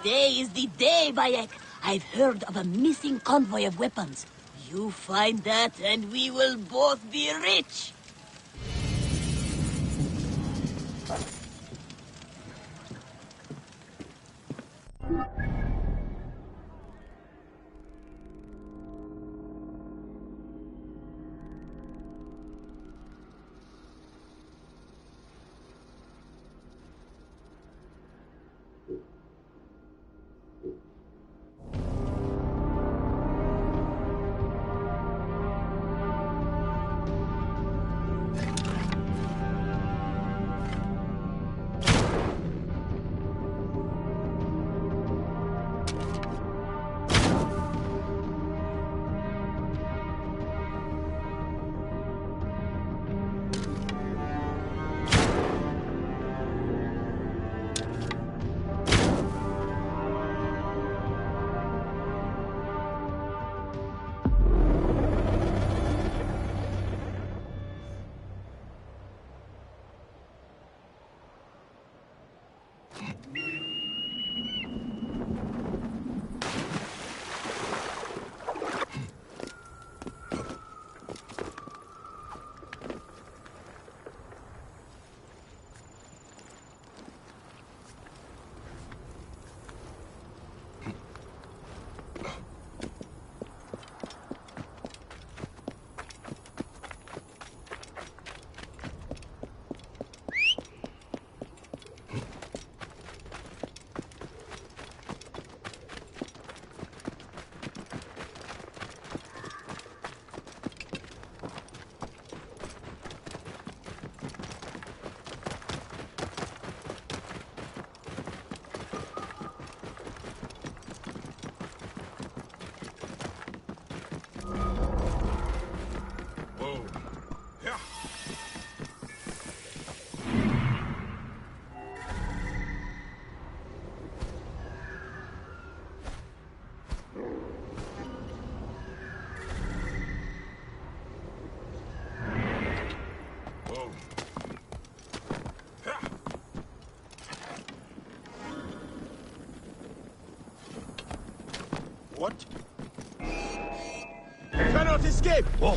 Today is the day, Bayek. I've heard of a missing convoy of weapons. You find that and we will both be rich. What? Cannot escape! Whoa.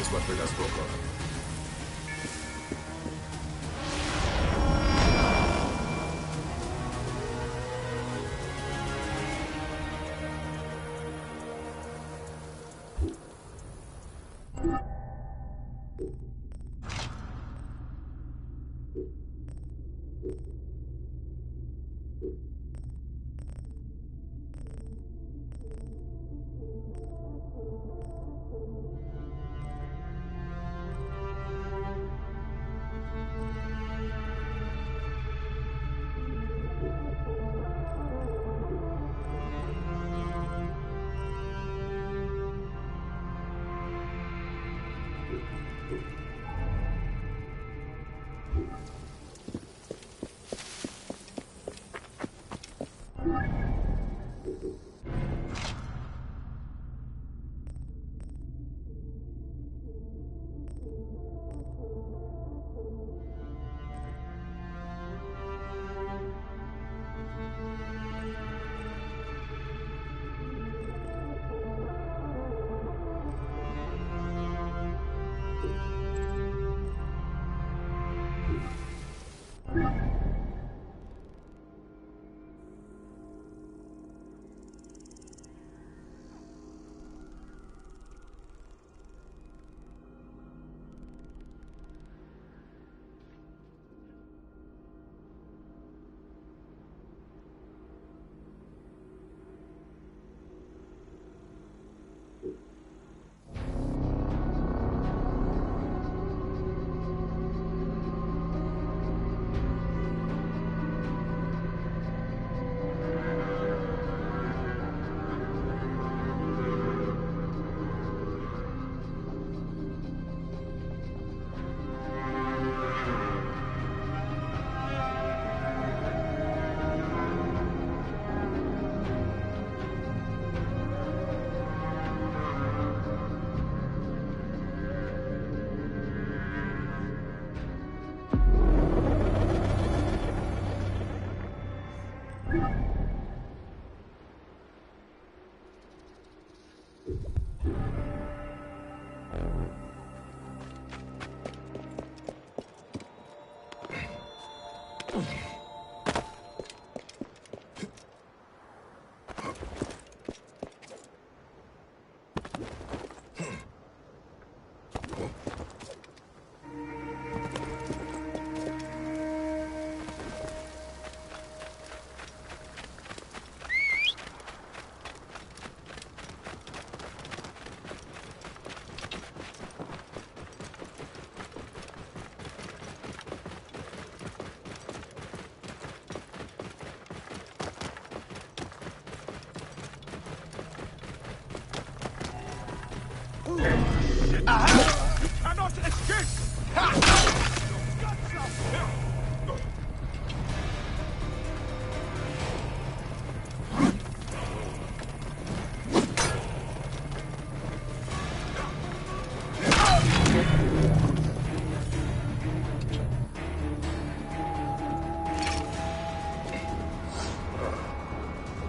is what Frida spoke of. Aha! You cannot escape! Ha!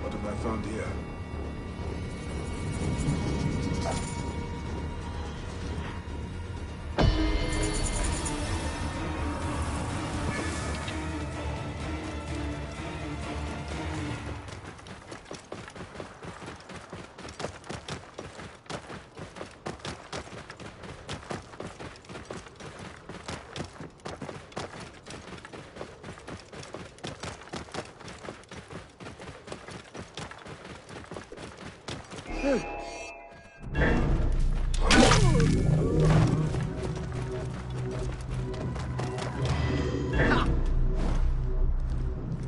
What have I found here?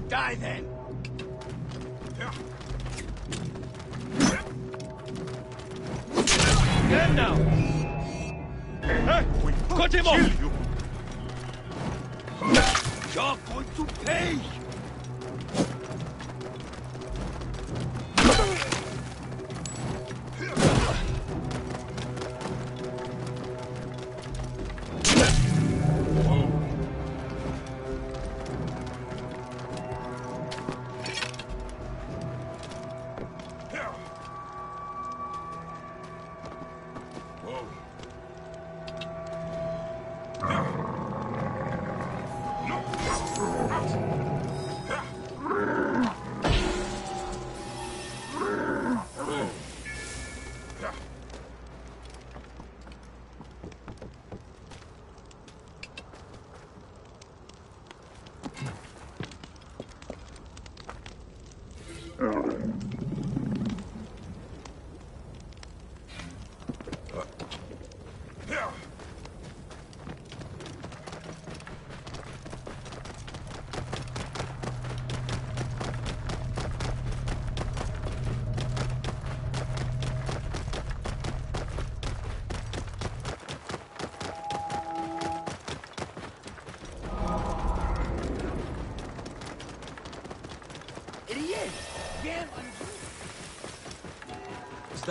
Die then! Get now! Hey, we cut him off! You're going to pay!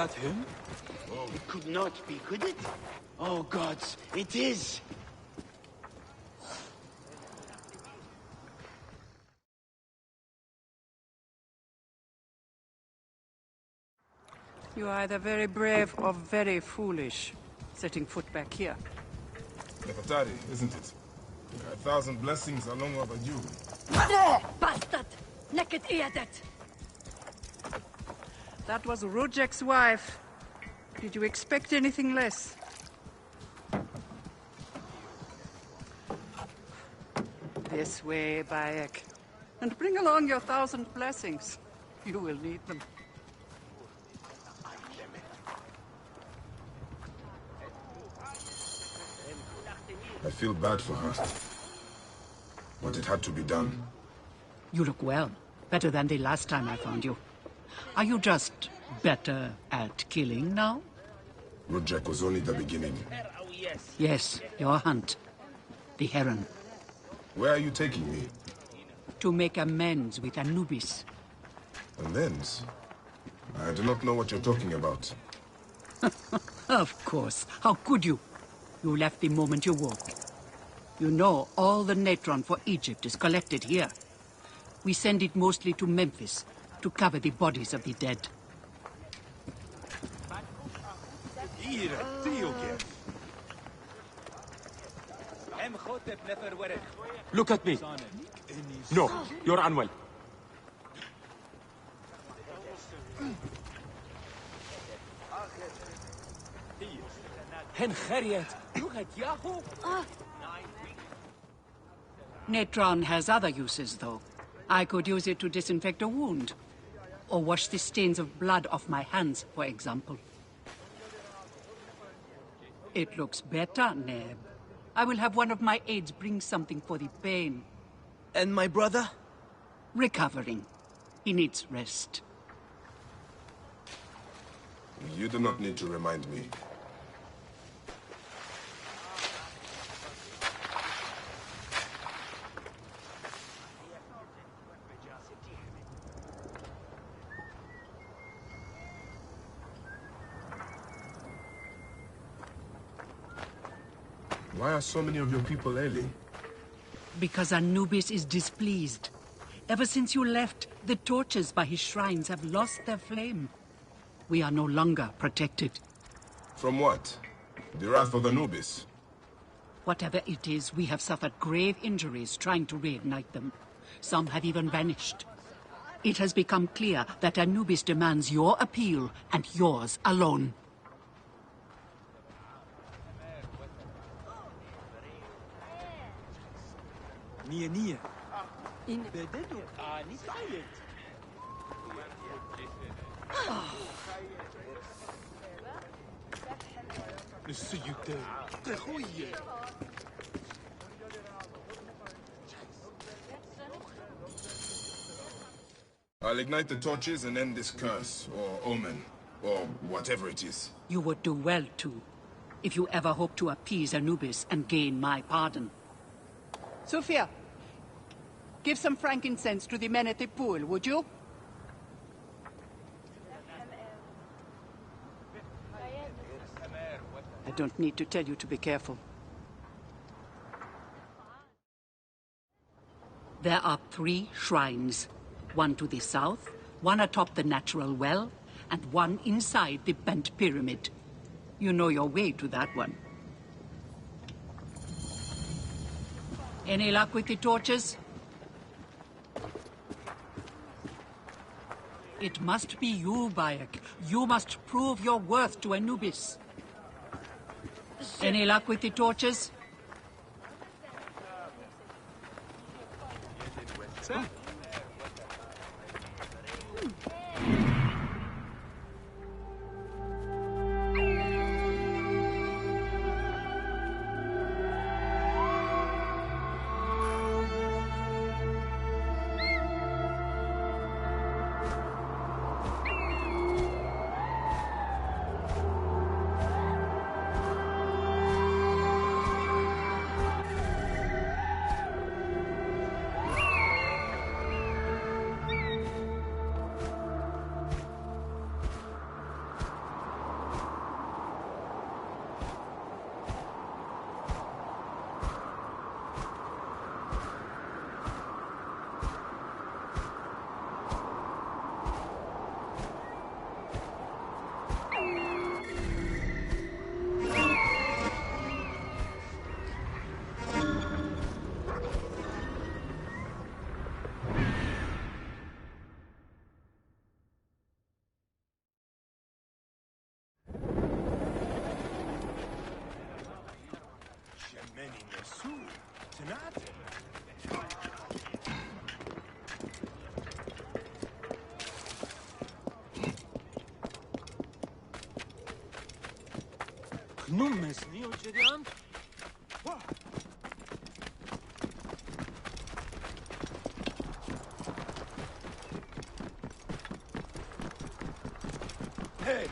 that him? It could not be, could it? Oh, gods, it is! You are either very brave or very foolish, setting foot back here. Nefertari, isn't it? 1,000 blessings are long overdue. Bastard! Naked Iadet! That was Rujek's wife. Did you expect anything less? This way, Bayek. And bring along your 1,000 blessings. You will need them. I feel bad for her. But it had to be done. You look well. Better than the last time I found you. Are you just better at killing now? Rudjek was only the beginning. Yes, your hunt. The Heron. Where are you taking me? To make amends with Anubis. Amends? I do not know what you're talking about. Of course. How could you? You left the moment you woke. You know all the natron for Egypt is collected here. We send it mostly to Memphis, to cover the bodies of the dead. Look at me. No, you're unwell. Natron has other uses, though. I could use it to disinfect a wound. Or wash the stains of blood off my hands, for example. It looks better, Neb. I will have one of my aides bring something for the pain. And my brother? Recovering. He needs rest. You do not need to remind me. Why are so many of your people ailing? Because Anubis is displeased. Ever since you left, the torches by his shrines have lost their flame. We are no longer protected. From what? The wrath of Anubis? Whatever it is, we have suffered grave injuries trying to reignite them. Some have even vanished. It has become clear that Anubis demands your appeal, and yours alone. Nia. I'll ignite the torches and end this curse, or omen, or whatever it is. You would do well to, if you ever hope to appease Anubis and gain my pardon. Sophia, give some frankincense to the men at the pool, would you? I don't need to tell you to be careful. There are 3 shrines. One to the south, one atop the natural well, and one inside the bent pyramid. You know your way to that one. Any luck with the torches? It must be you, Bayek. You must prove your worth to Anubis. Any luck with the torches? Su, Tanate. Nu mesni očeriant? Hey!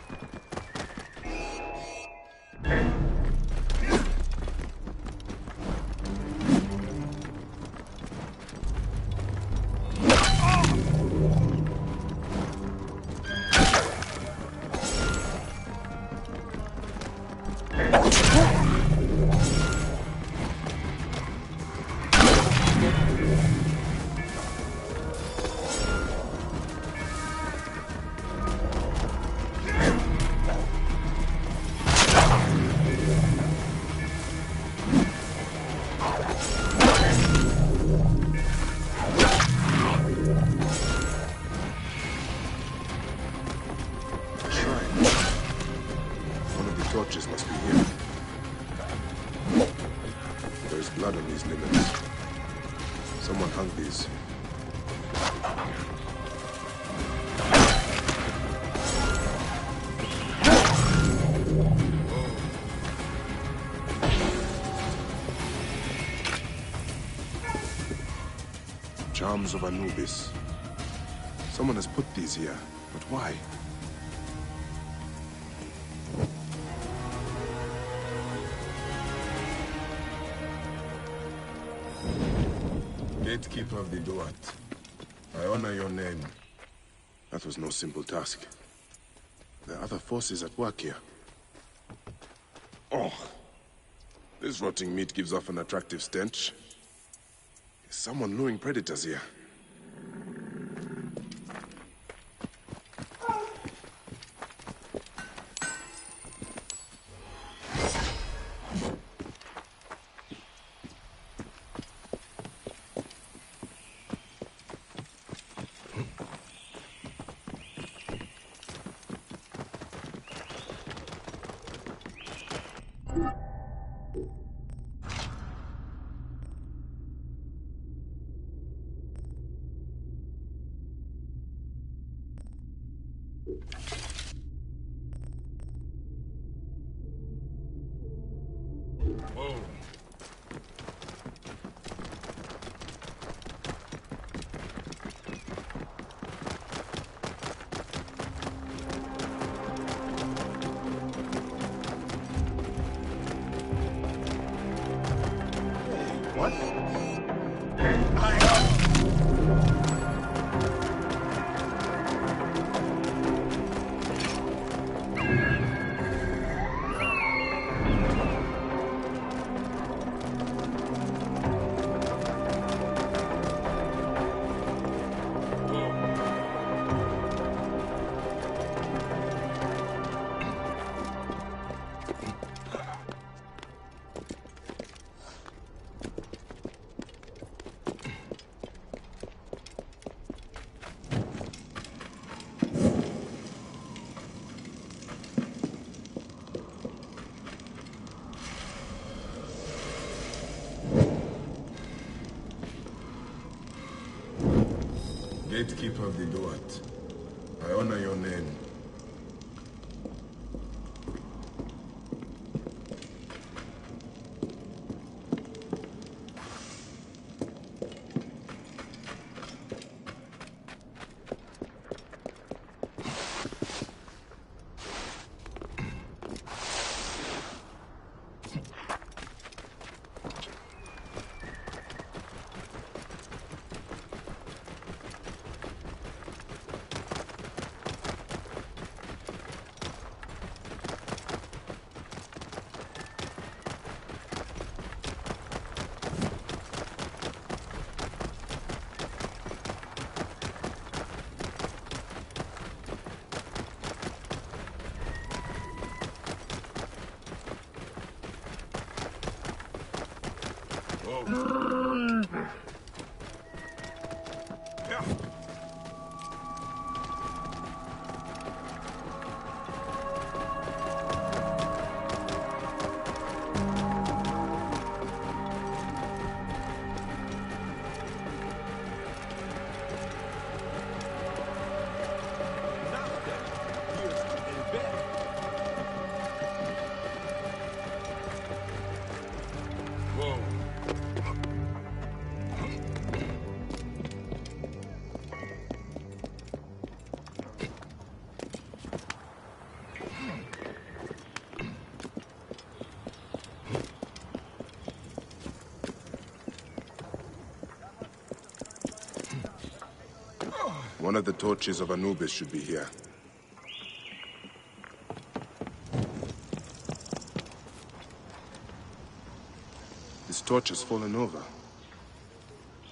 Torches must be here. There's blood on these linens. Someone hung these. Charms of Anubis. Someone has put these here, but why? Gatekeeper of the Duat, I honor your name. That was no simple task. There are other forces at work here. Oh, this rotting meat gives off an attractive stench. Is someone luring predators here? Whoa. What? Gatekeeper of the Duat, I honor your name. One of the torches of Anubis should be here. This torch has fallen over.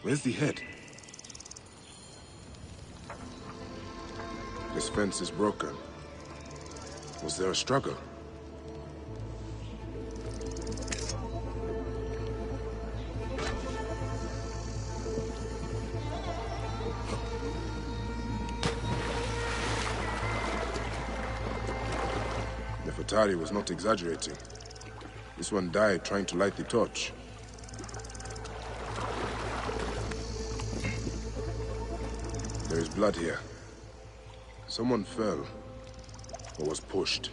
Where's the head? This fence is broken. Was there a struggle? Nefertari was not exaggerating. This one died trying to light the torch. There is blood here. Someone fell, or was pushed.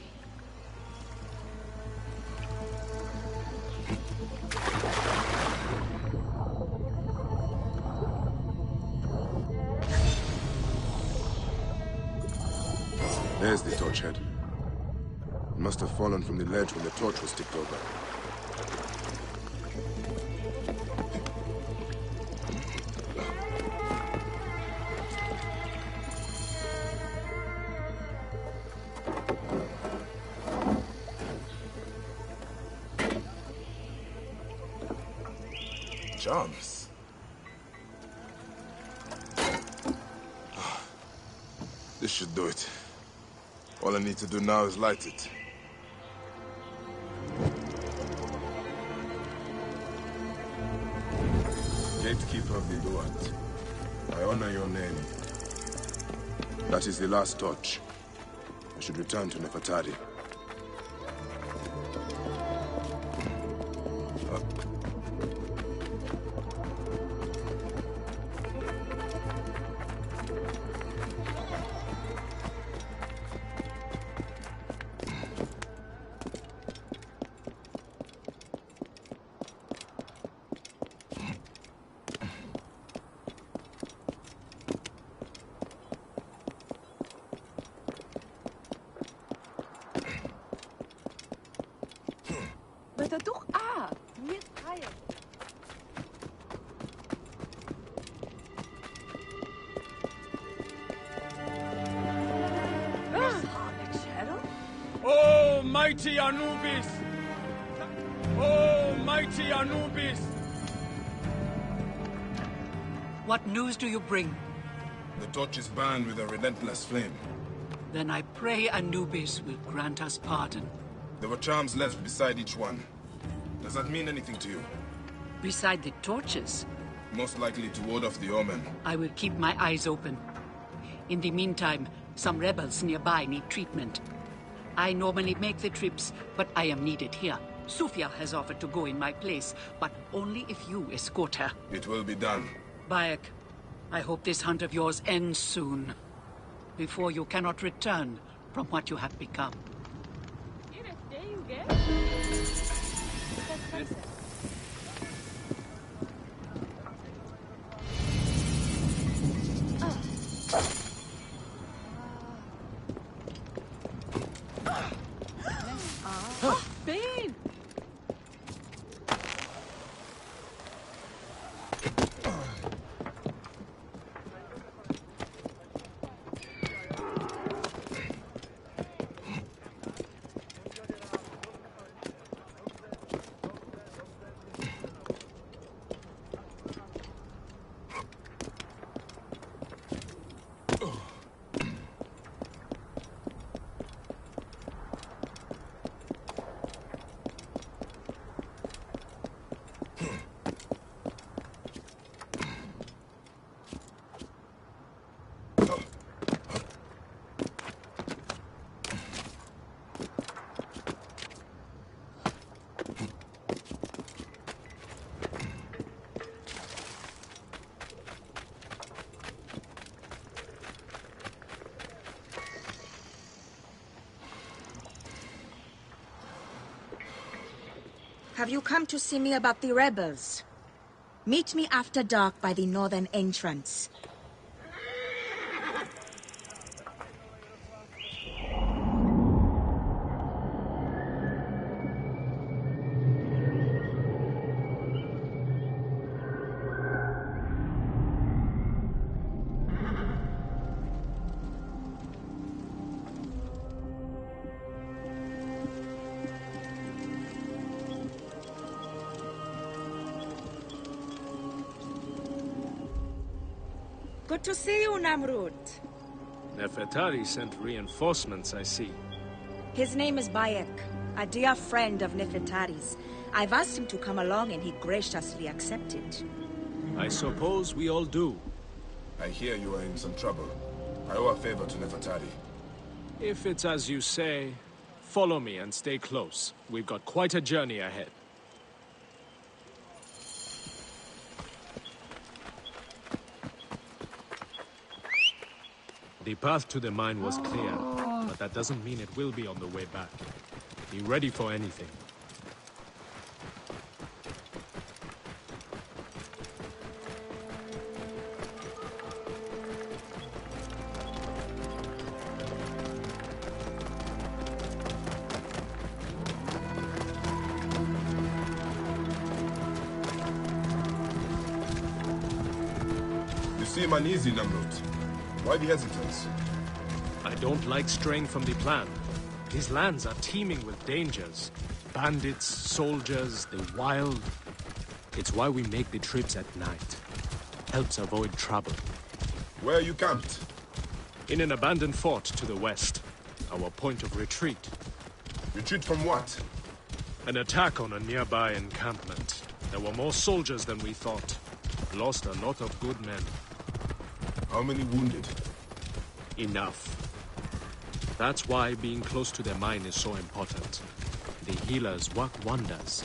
There's the torch head. It must have fallen from the ledge when the torch was tipped over. Charms. This should do it. All I need to do now is light it. Gatekeeper of the Duat, I honor your name. That is the last torch. I should return to Nefertari. Dat er toch niet rijden. Oh, mighty Anubis! Oh, mighty Anubis! What news do you bring? The torch is burned with a relentless flame. Then I pray Anubis will grant us pardon. There were charms left beside each one. Does that mean anything to you? Beside the torches, Most likely to ward off the omen. I will keep my eyes open. In the meantime, some rebels nearby need treatment. I normally make the trips, but I am needed here. Sufia has offered to go in my place, but only if you escort her. It will be done. Bayek, I hope this hunt of yours ends soon, before you cannot return from what you have become. Been. Have you come to see me about the rebels? Meet me after dark by the northern entrance. Good to see you, Namrud. Nefertari sent reinforcements, I see. His name is Bayek, a dear friend of Nefertari's. I've asked him to come along and he graciously accepted. I suppose we all do. I hear you are in some trouble. I owe a favor to Nefertari. If it's as you say, follow me and stay close. We've got quite a journey ahead. The path to the mine was clear, but that doesn't mean it will be on the way back. Be ready for anything. You seem uneasy, Namrud. Why the hesitance? I don't like straying from the plan. These lands are teeming with dangers. Bandits, soldiers, the wild. It's why we make the trips at night. Helps avoid trouble. Where are you camped? In an abandoned fort to the west. Our point of retreat. Retreat from what? An attack on a nearby encampment. There were more soldiers than we thought. Lost a lot of good men. How many wounded? Enough. That's why being close to the mine is so important. The healers work wonders.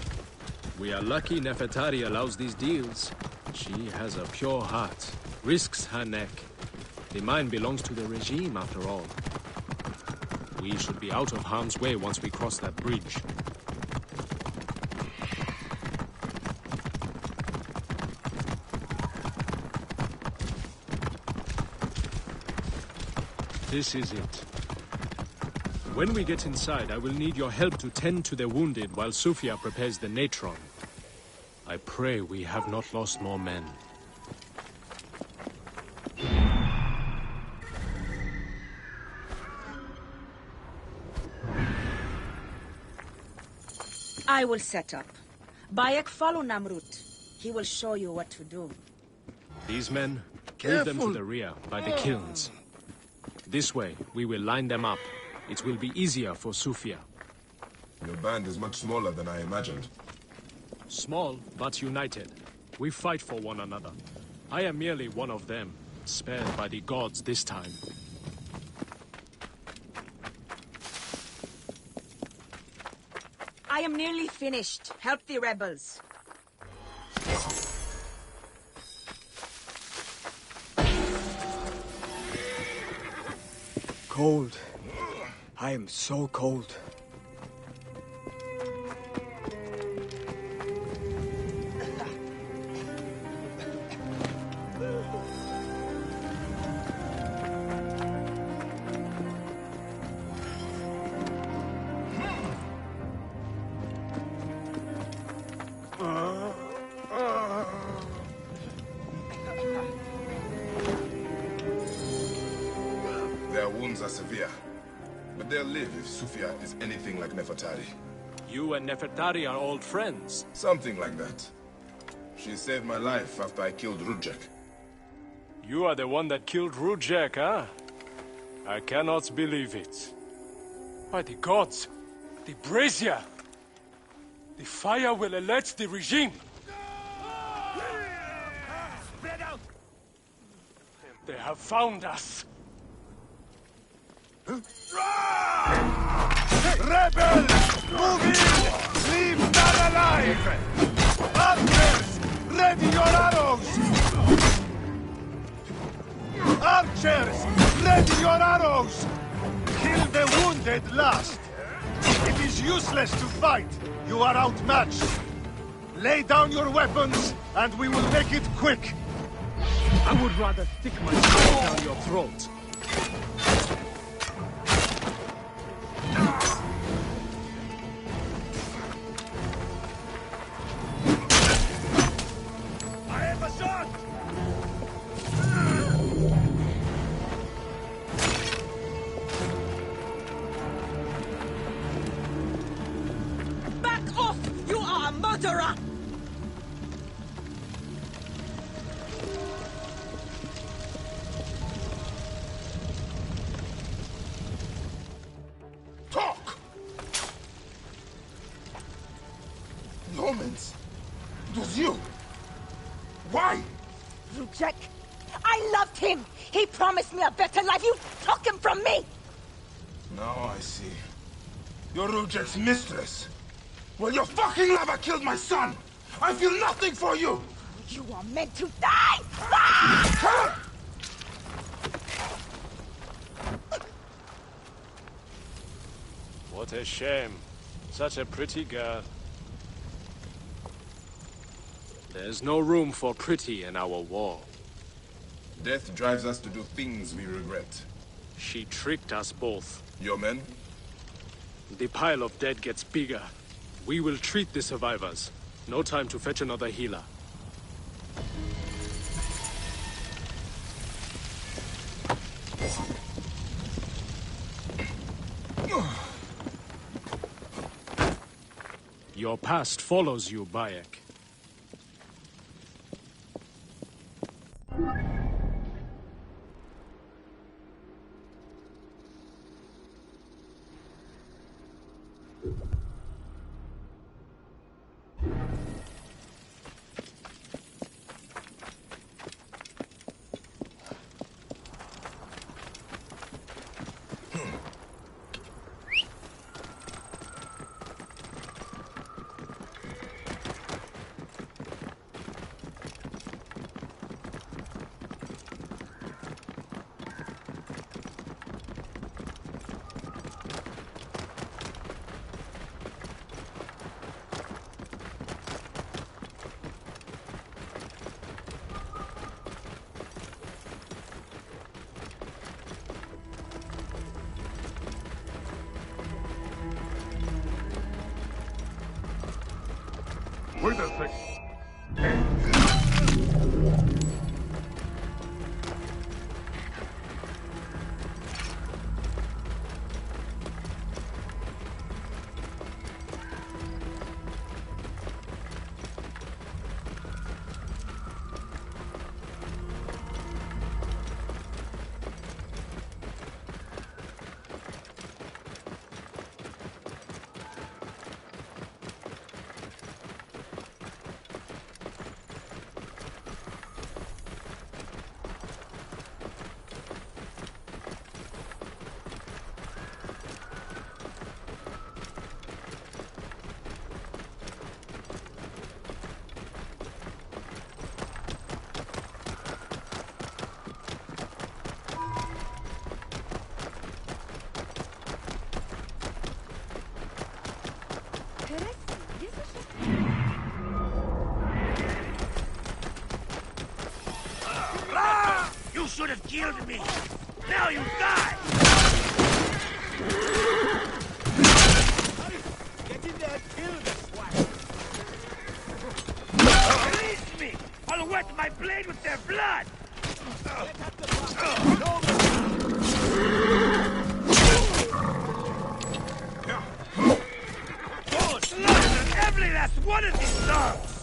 We are lucky Nefertari allows these deals. She has a pure heart, risks her neck. The mine belongs to the regime after all. We should be out of harm's way once we cross that bridge. This is it. When we get inside, I will need your help to tend to the wounded while Sufia prepares the natron. I pray we have not lost more men. I will set up. Bayek, follow Namrud. He will show you what to do. These men, move them to the rear, by the kilns. This way, we will line them up. It will be easier for Sufia. Your band is much smaller than I imagined. Small, but united. We fight for one another. I am merely one of them, spared by the gods this time. I am nearly finished. Help the rebels. Cold. I am so cold. Their wounds are severe, but they'll live if Sufia is anything like Nefertari. You and Nefertari are old friends. Something like that. She saved my life after I killed Rudjek. You are the one that killed Rudjek, huh? I cannot believe it. By the gods, the brazier! The fire will alert the regime! They have found us! Rebels! Move in! Leave none alive! Archers! Ready your arrows! Archers! Ready your arrows! Kill the wounded last! It is useless to fight! You are outmatched! Lay down your weapons, and we will make it quick! I would rather stick my sword down your throat. I have a shot! Back off! You are a murderer! The omens. It was you. Why? Rujek, I loved him. He promised me a better life. You took him from me. Now I see. You're Rujek's mistress. Well, your fucking lover killed my son. I feel nothing for you. You are meant to die. Ah! What a shame. Such a pretty girl. There's no room for pretty in our war. Death drives us to do things we regret. She tricked us both. Your men? The pile of dead gets bigger. We will treat the survivors. No time to fetch another healer. Your past follows you, Bayek. Wait a sec. You should have killed me! Now you die! Get in there and kill this one! Release me! I'll wet my blade with their blood! Go slaughter every last one of these dogs!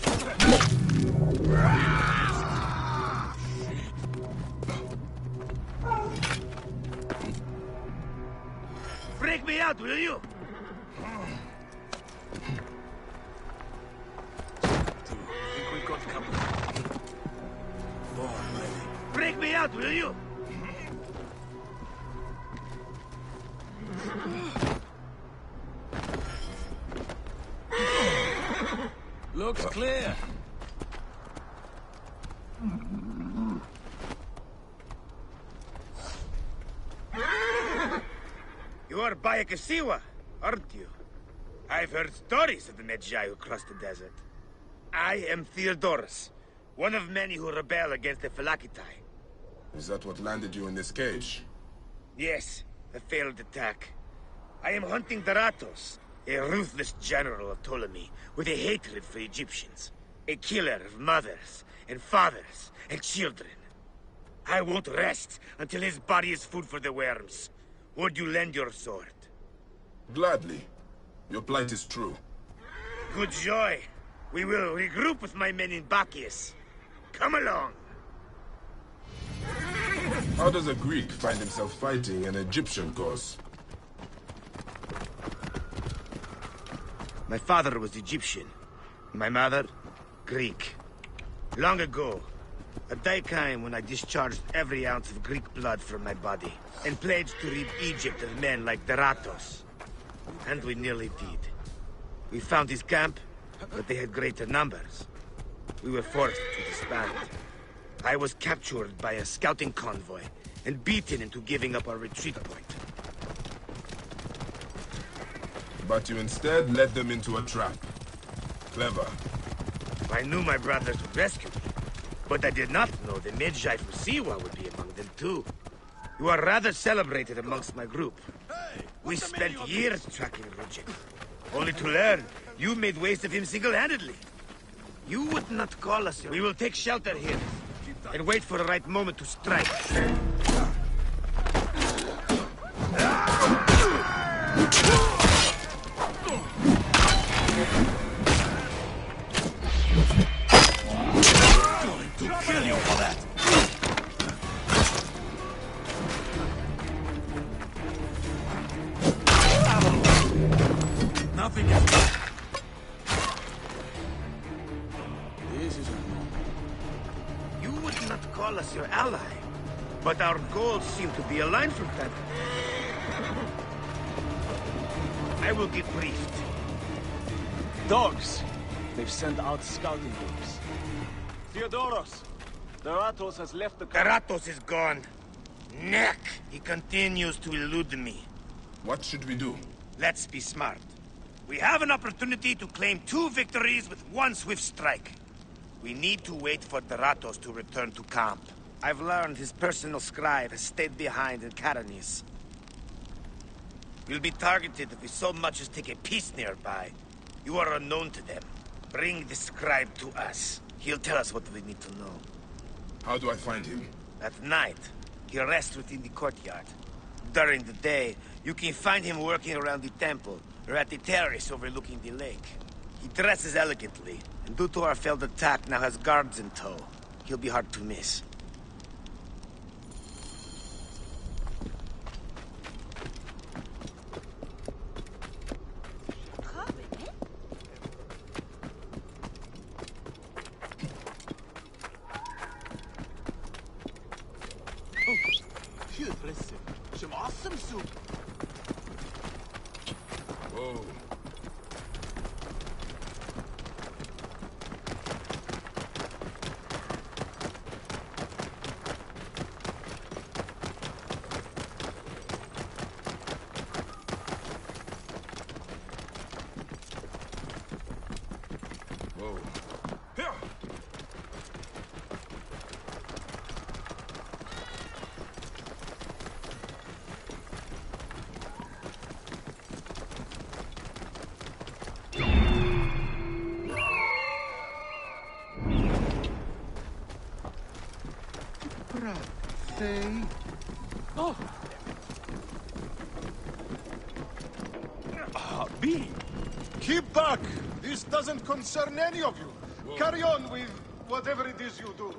Break me out, will you? Think we got company. Break me out, will you? Looks clear. You are Bayek of Siwa, aren't you? I've heard stories of the Medjay who crossed the desert. I am Theodorus, one of many who rebel against the Phylakitai. Is that what landed you in this cage? Yes, a failed attack. I am hunting Daratos, a ruthless general of Ptolemy with a hatred for Egyptians. A killer of mothers and fathers and children. I won't rest until his body is food for the worms. Would you lend your sword? Gladly. Your plight is true. Good joy. We will regroup with my men in Bacchius. Come along. How does a Greek find himself fighting an Egyptian cause? My father was Egyptian. My mother? Greek. Long ago, a day came when I discharged every ounce of Greek blood from my body, and pledged to rid Egypt of men like Deratos. And we nearly did. We found his camp, but they had greater numbers. We were forced to disband. I was captured by a scouting convoy, and beaten into giving up our retreat point. But you instead led them into a trap. Clever. I knew my brothers would rescue me, but I did not know the Medjay from Siwa would be among them too. You are rather celebrated amongst my group. We spent years tracking Rujek, only to learn you made waste of him single-handedly. You would not call us. We will take shelter here, and wait for the right moment to strike. Call us your ally, but our goals seem to be aligned from time to time. I will be briefed. Dogs! They've sent out scouting groups. Theodoros! Deratos has left the... Deratos is gone. Neck! He continues to elude me. What should we do? Let's be smart. We have an opportunity to claim 2 victories with 1 swift strike. We need to wait for Deratos to return to camp. I've learned his personal scribe has stayed behind in Karanis. We'll be targeted if we so much as take a piece nearby. You are unknown to them. Bring the scribe to us. He'll tell us what we need to know. How do I find him? At night, he rests within the courtyard. During the day, you can find him working around the temple, or at the terrace overlooking the lake. He dresses elegantly, and due to our failed attack, now has guards in tow. He'll be hard to miss. Some awesome soup. Whoa. Oh! B! Keep back! This doesn't concern any of you. Whoa. Carry on with whatever it is you do.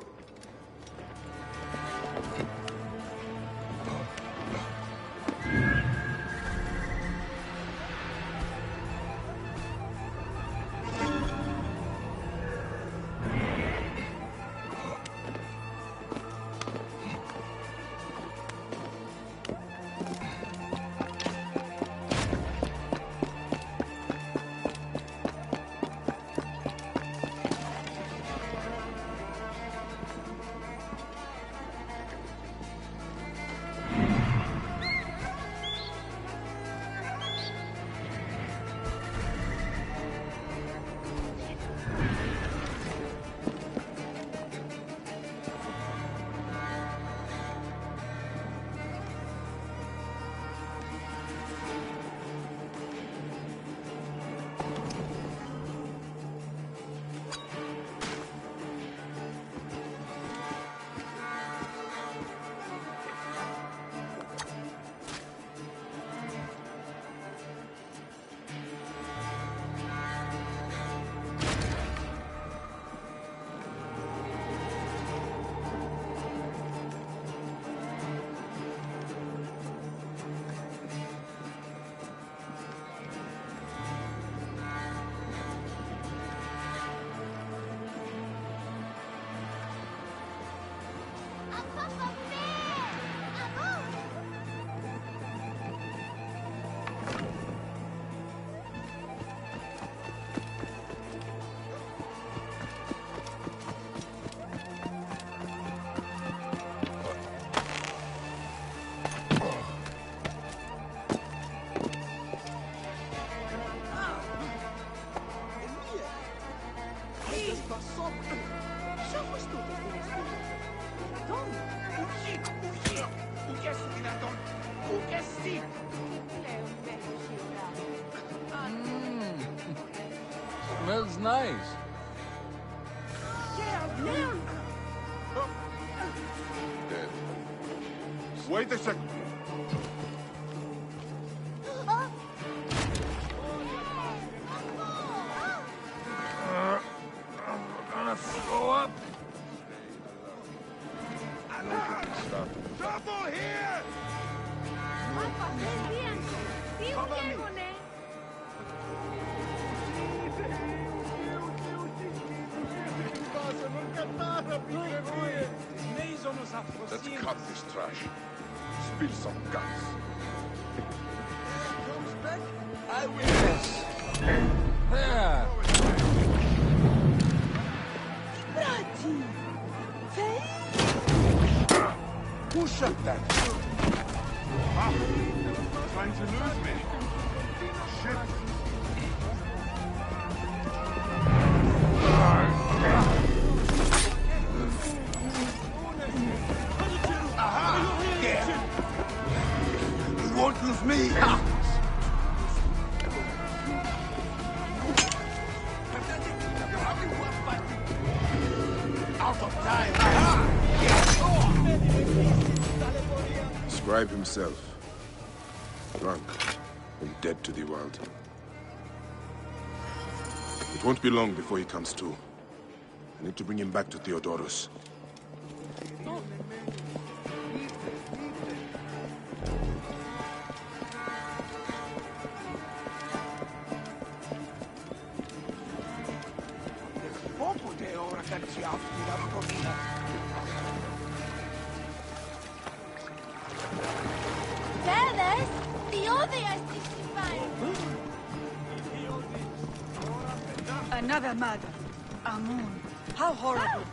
Smells nice. Dead. Wait a second. Gonna throw up. Stop. Trouble here! Let's cut this trash. Spill some guts. I will. Yes. There. Who shot that? Ah, trying to lose me. Shit. Aha! Yeah. You won't lose me. Out of time. Aha! Scribe himself. Drunk and dead to the world. It won't be long before he comes to. I need to bring him back to Theodorus. Feathers? Theodias is Another murder. Amun. How horrible.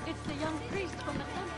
It's the young priest from the temple.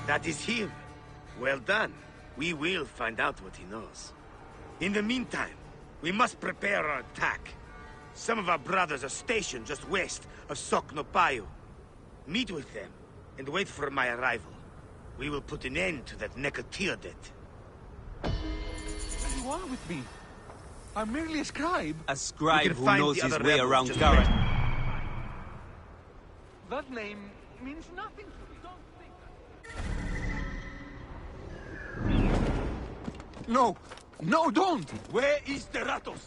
That is him. Well done. We will find out what he knows. In the meantime, we must prepare our attack. Some of our brothers are stationed just west of Soknopayu. Meet with them, and wait for my arrival. We will put an end to that Nekatiadet. What do you want with me? I'm merely a scribe. A scribe who knows his way around Garrett. That name means nothing to me. Don't think that. No! No, don't! Where is the Ratos?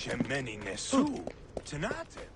Shemeni Nesu. Tanate.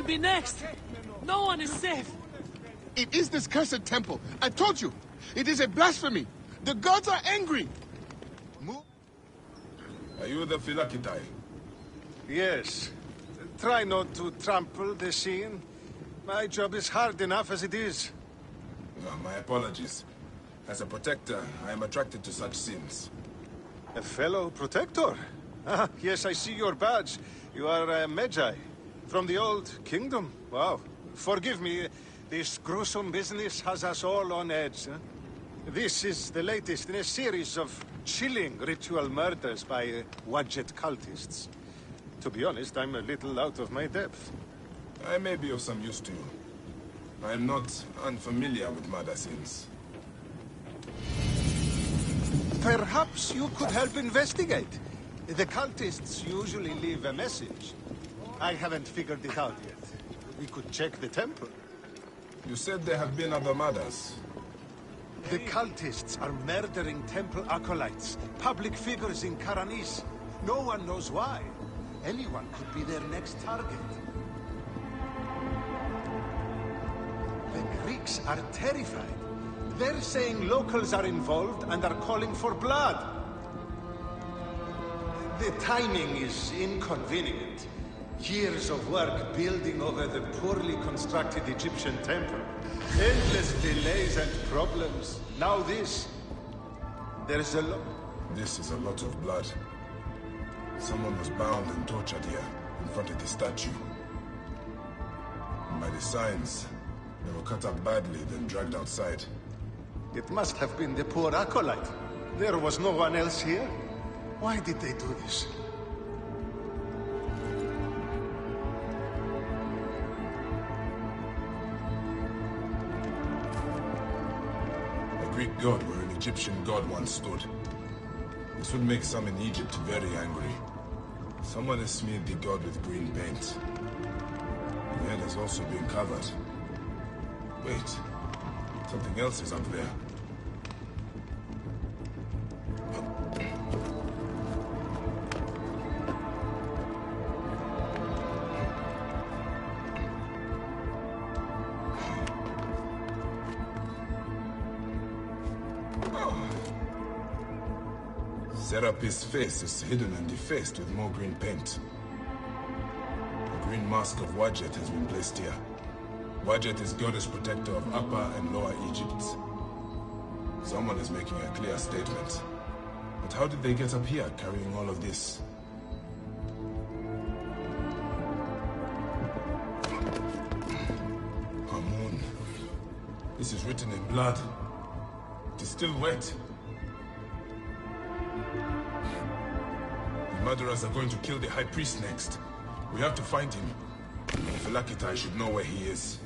be next? No one is safe. It is this cursed temple. I told you. It is a blasphemy. The gods are angry. Are you the Phylakitai? Yes. Try not to trample the scene. My job is hard enough as it is. My apologies. As a protector, I am attracted to such sins. A fellow protector? Ah, yes, I see your badge. You are a Magi. From the old kingdom. Wow. Forgive me. This gruesome business has us all on edge. Huh? This is the latest in a series of chilling ritual murders by Wadjet cultists. To be honest, I'm a little out of my depth. I may be of some use to you. I am not unfamiliar with murder scenes. Perhaps you could help investigate. The cultists usually leave a message. I haven't figured it out yet. We could check the temple. You said there have been other murders. The cultists are murdering temple acolytes, public figures in Karanis. No one knows why. Anyone could be their next target. The Greeks are terrified. They're saying locals are involved and are calling for blood. The timing is inconvenient. Years of work building over the poorly constructed Egyptian temple. Endless delays and problems. Now this. There's a lot. This is a lot of blood. Someone was bound and tortured here, in front of the statue. And by the signs, they were cut up badly, then dragged outside. It must have been the poor acolyte. There was no one else here. Why did they do this? A Greek god where an Egyptian god once stood. This would make some in Egypt very angry. Someone has smeared the god with green paint. The head has also been covered. Wait, something else is up there. Serapis' face is hidden and defaced with more green paint. The green mask of Wadjet has been placed here. Wadjet is goddess protector of Upper and Lower Egypt. Someone is making a clear statement. But how did they get up here carrying all of this? Amun. This is written in blood. It is still wet. The murderers are going to kill the High Priest next. We have to find him. Phylakitai should know where he is.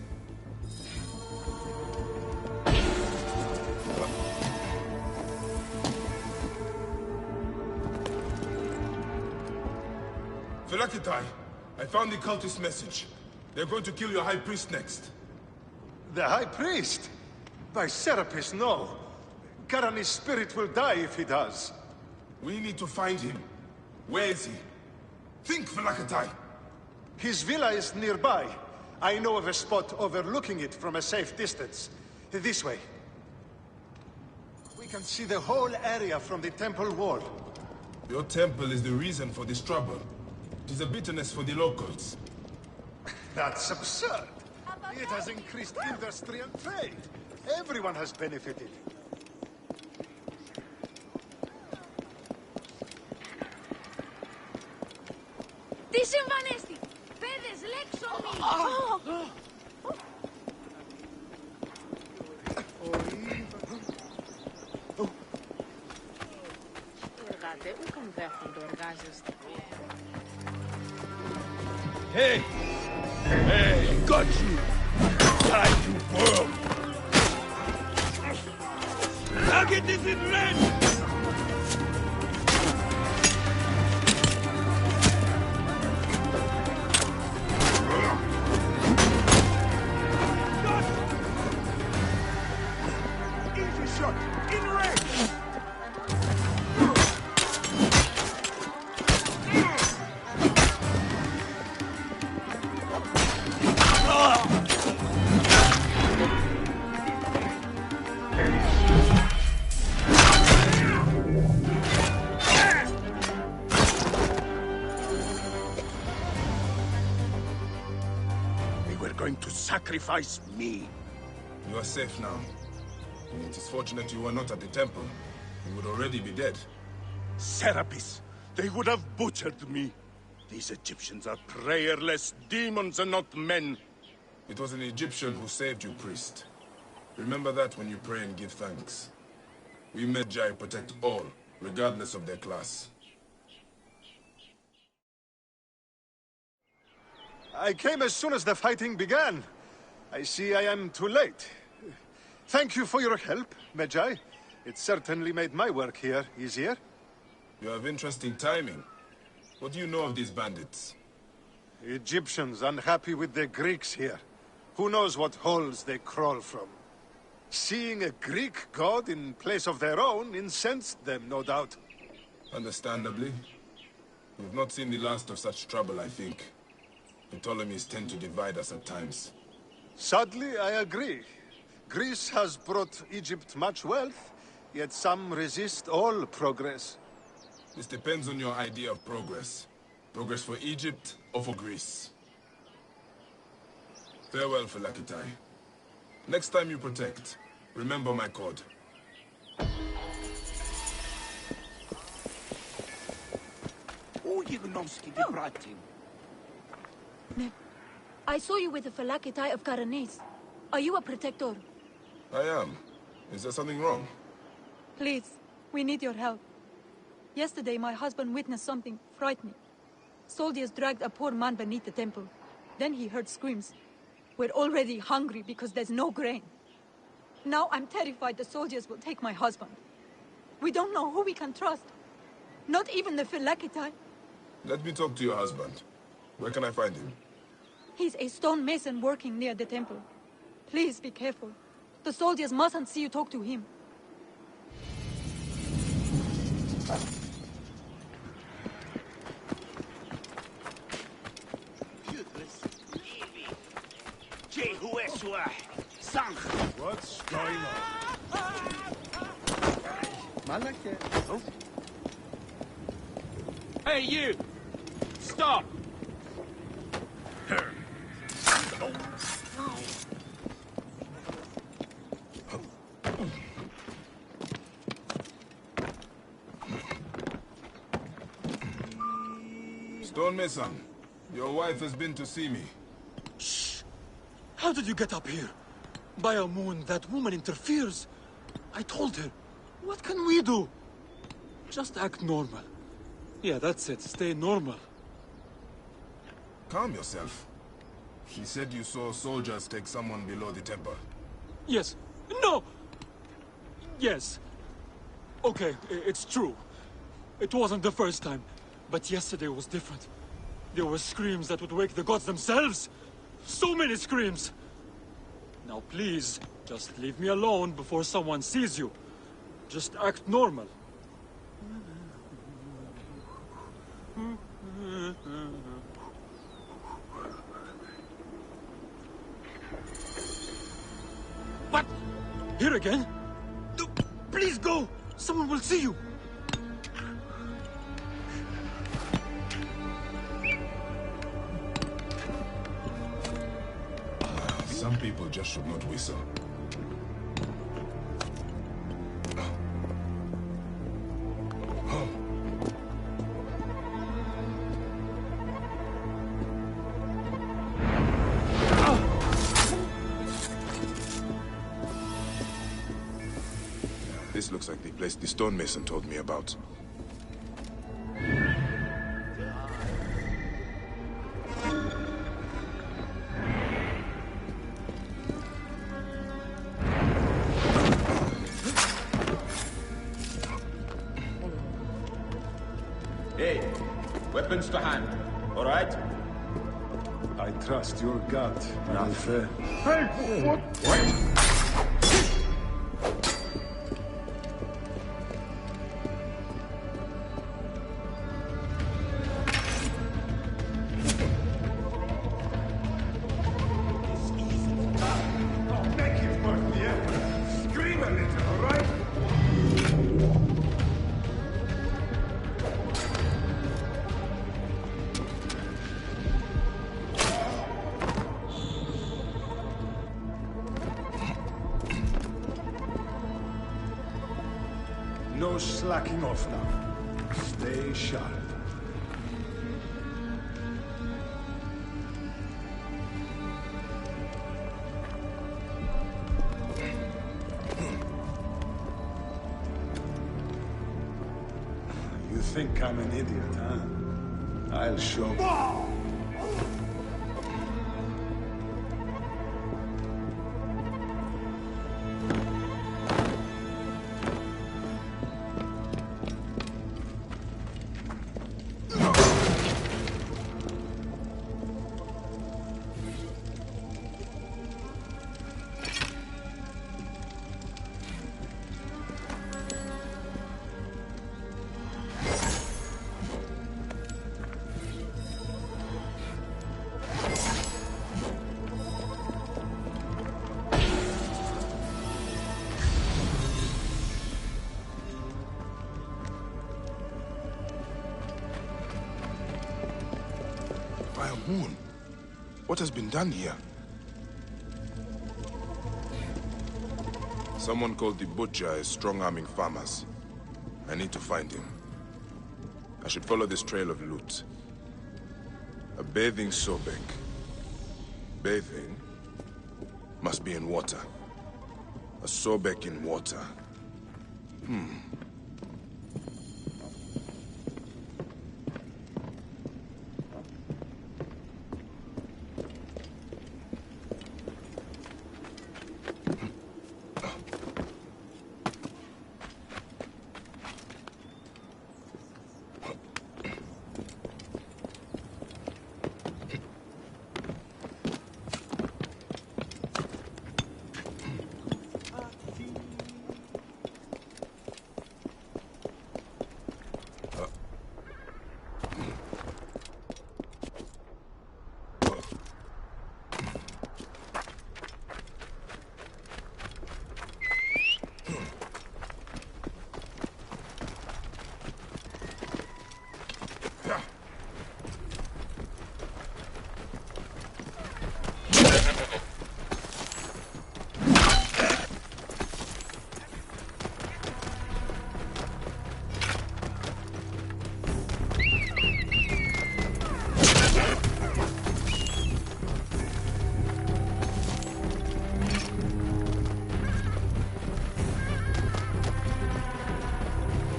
Phylakitai, I found the cultist message. They're going to kill your High Priest next. The High Priest? By Serapis, no. Karani's spirit will die if he does. We need to find him. Where is he? Think, Phylakitai! His villa is nearby. I know of a spot overlooking it from a safe distance. This way. We can see the whole area from the temple wall. Your temple is the reason for this trouble. It is a bitterness for the locals. That's absurd. It has increased industry and trade. Everyone has benefited. Τι συμβανέστη! Παιδες, λέξω Hey! Hey, got you! Time to burn! Target is in range! going to sacrifice me. You are safe now. It is fortunate you were not at the temple. You would already be dead. Serapis, they would have butchered me. These Egyptians are prayerless demons and not men. It was an Egyptian who saved you, priest. Remember that when you pray and give thanks. We Medjay protect all, regardless of their class. I came as soon as the fighting began. I see I am too late. Thank you for your help, Medjay. It certainly made my work here easier. You have interesting timing. What do you know of these bandits? Egyptians unhappy with the Greeks here. Who knows what holes they crawl from? Seeing a Greek god in place of their own incensed them, no doubt. Understandably. We've not seen the last of such trouble, I think. The Ptolemies tend to divide us at times. Sadly, I agree. Greece has brought Egypt much wealth, yet some resist all progress. This depends on your idea of progress. Progress for Egypt or for Greece. Farewell, Phylakitai. Next time you protect, remember my code. I saw you with the Phylakitai of Karanis. Are you a protector? I am. Is there something wrong? Please, we need your help. Yesterday, my husband witnessed something frightening. Soldiers dragged a poor man beneath the temple. Then he heard screams. We're already hungry because there's no grain. Now I'm terrified the soldiers will take my husband. We don't know who we can trust. Not even the Phylakitai. Let me talk to your husband. Where can I find him? He's a stonemason working near the temple. Please be careful. The soldiers mustn't see you talk to him. What's going on? Oh. Hey, you! Stop! Stonemason, your wife has been to see me. Shh! How did you get up here? By a moon, that woman interferes. I told her. What can we do? Just act normal. Yeah, that's it. Stay normal. Calm yourself. She said you saw soldiers take someone below the temple. Yes. No! Yes. Okay, it's true. It wasn't the first time. But yesterday was different. There were screams that would wake the gods themselves. So many screams! Now please, just leave me alone before someone sees you. Just act normal. What? Here again? No, please go! Someone will see you! Some people just should not whistle. This looks like the place the stonemason told me about. Hey, weapons to hand, all right? I trust your gut, my old friend. Hey, what? What? slacking off now. Stay sharp. You think I'm an idiot, huh? I'll show you. Moon, what has been done here? Someone called the Butcher is strong-arming farmers. I need to find him. I should follow this trail of loot. A bathing Sobek. Bathing must be in water. A Sobek in water.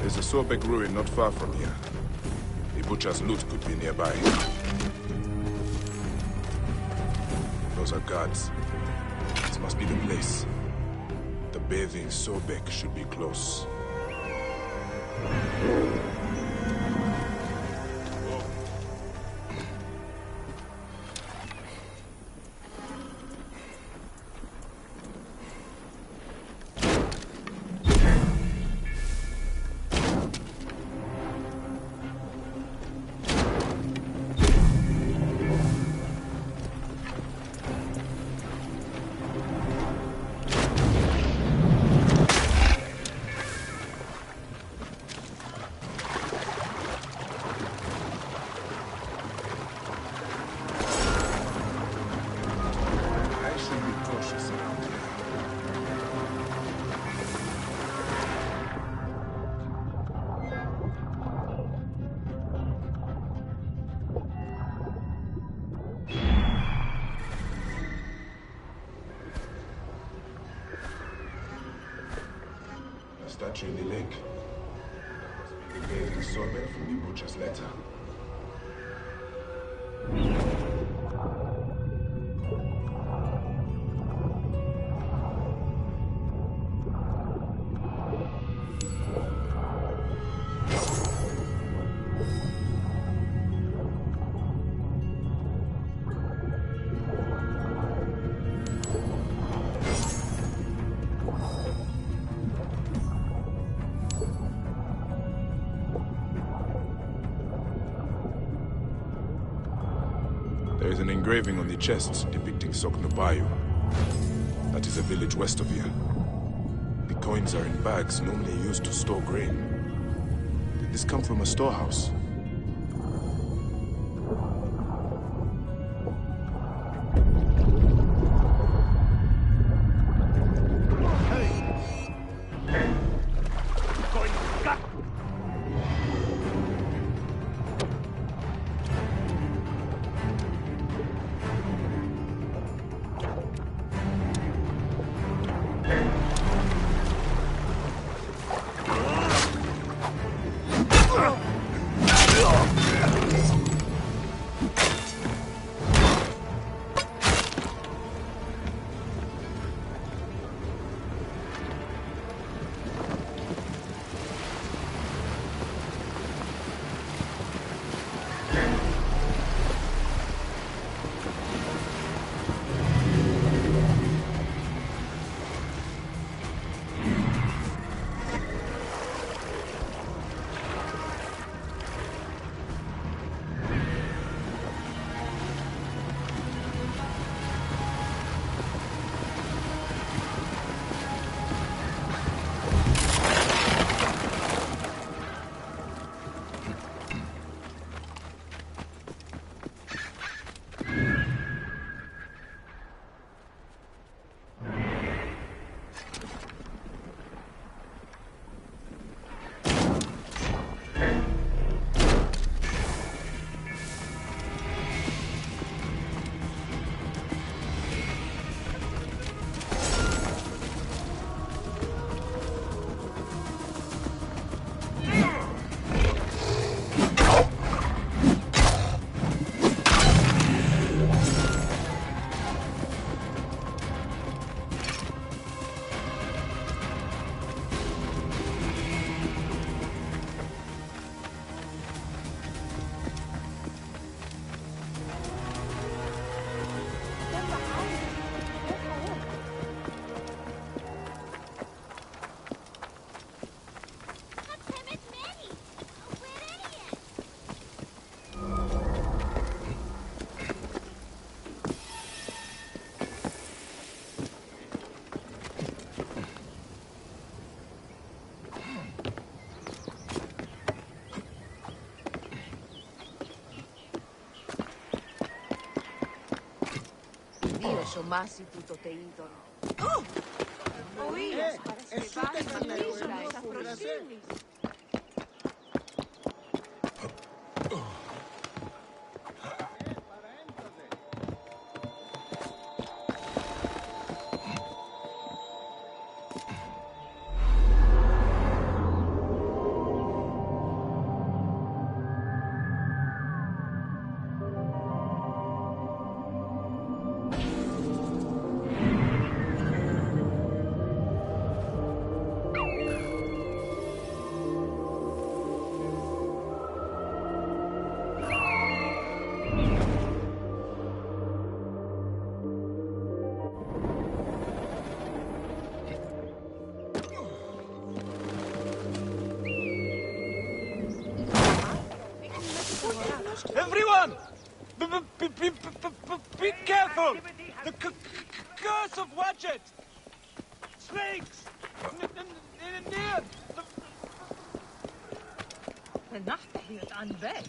There's a Sobek ruin not far from here. The Butcher's loot could be nearby. Those are guards. This must be the place. The bathing Sobek should be close. Statue in the lake. The bathing Sobek from the Butcher's letter. There is an engraving on the chest depicting Soknobayu. That is a village west of here. The coins are in bags normally used to store grain. Did this come from a storehouse? Going back Dios o masi tuto te idon. Oías para esas frosilis. Everyone! Be careful! The curse of Wadjet! Snakes! Near! De nacht hield aan weg.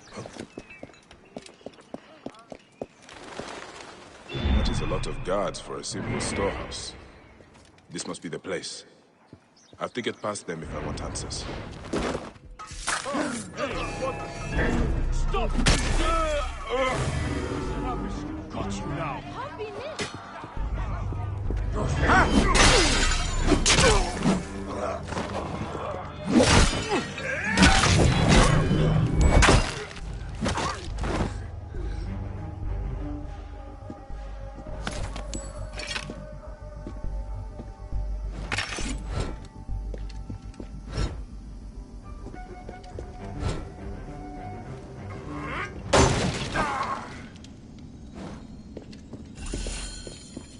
That is a lot of guards for a simple storehouse. This must be the place. I have to get past them if I want answers. Stop! Got you now.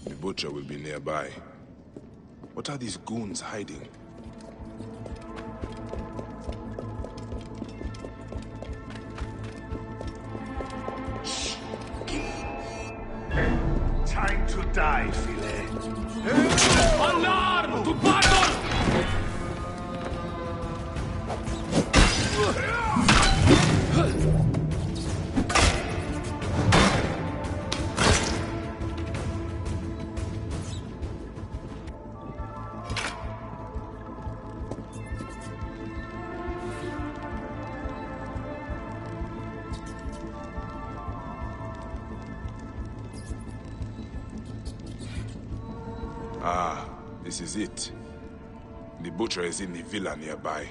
The butcher will be nearby. What are these goons hiding? Time to die, Filet. Alarm! To battle! Ah, this is it. The butcher is in the villa nearby.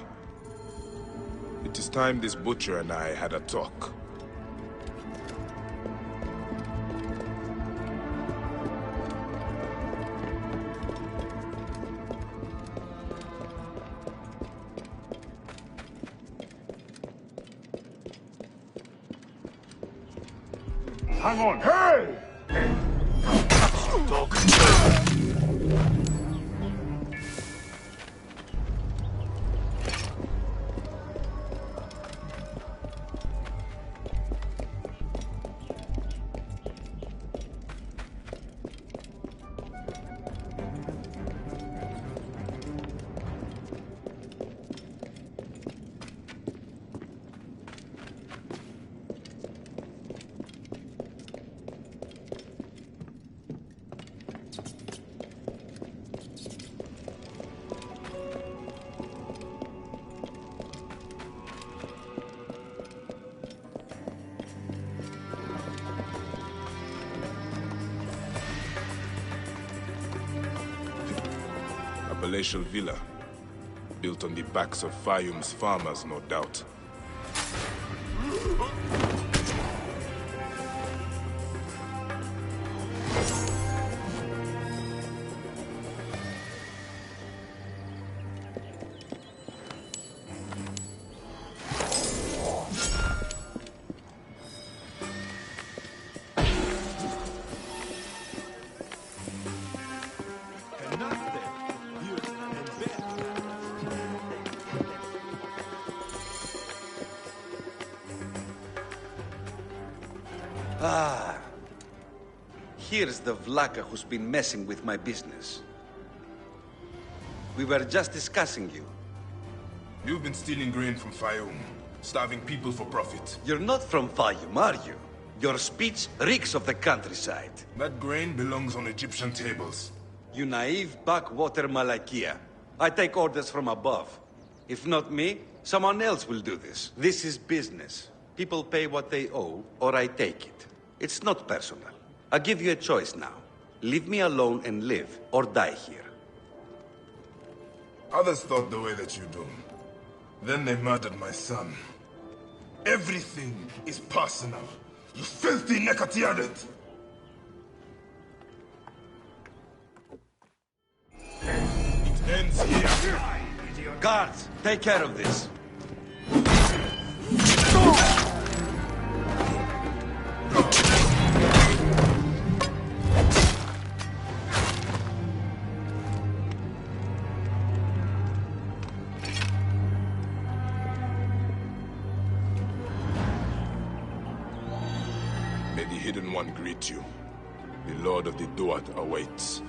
It is time this butcher and I had a talk. Hang on. Hey! Dog. Palatial villa, built on the backs of Fayum's farmers, no doubt. Ah. Here's the Vlaka who's been messing with my business. We were just discussing you. You've been stealing grain from Fayum, starving people for profit. You're not from Fayum, are you? Your speech reeks of the countryside. That grain belongs on Egyptian tables. You naive backwater Malakia. I take orders from above. If not me, someone else will do this. This is business. People pay what they owe, or I take it. It's not personal. I give you a choice now. Leave me alone and live, or die here. Others thought the way that you do. Then they murdered my son. Everything is personal. You filthy Nekatiadet! It ends here. Guards, take care of this. May the Hidden One greet you. The Lord of the Duat awaits.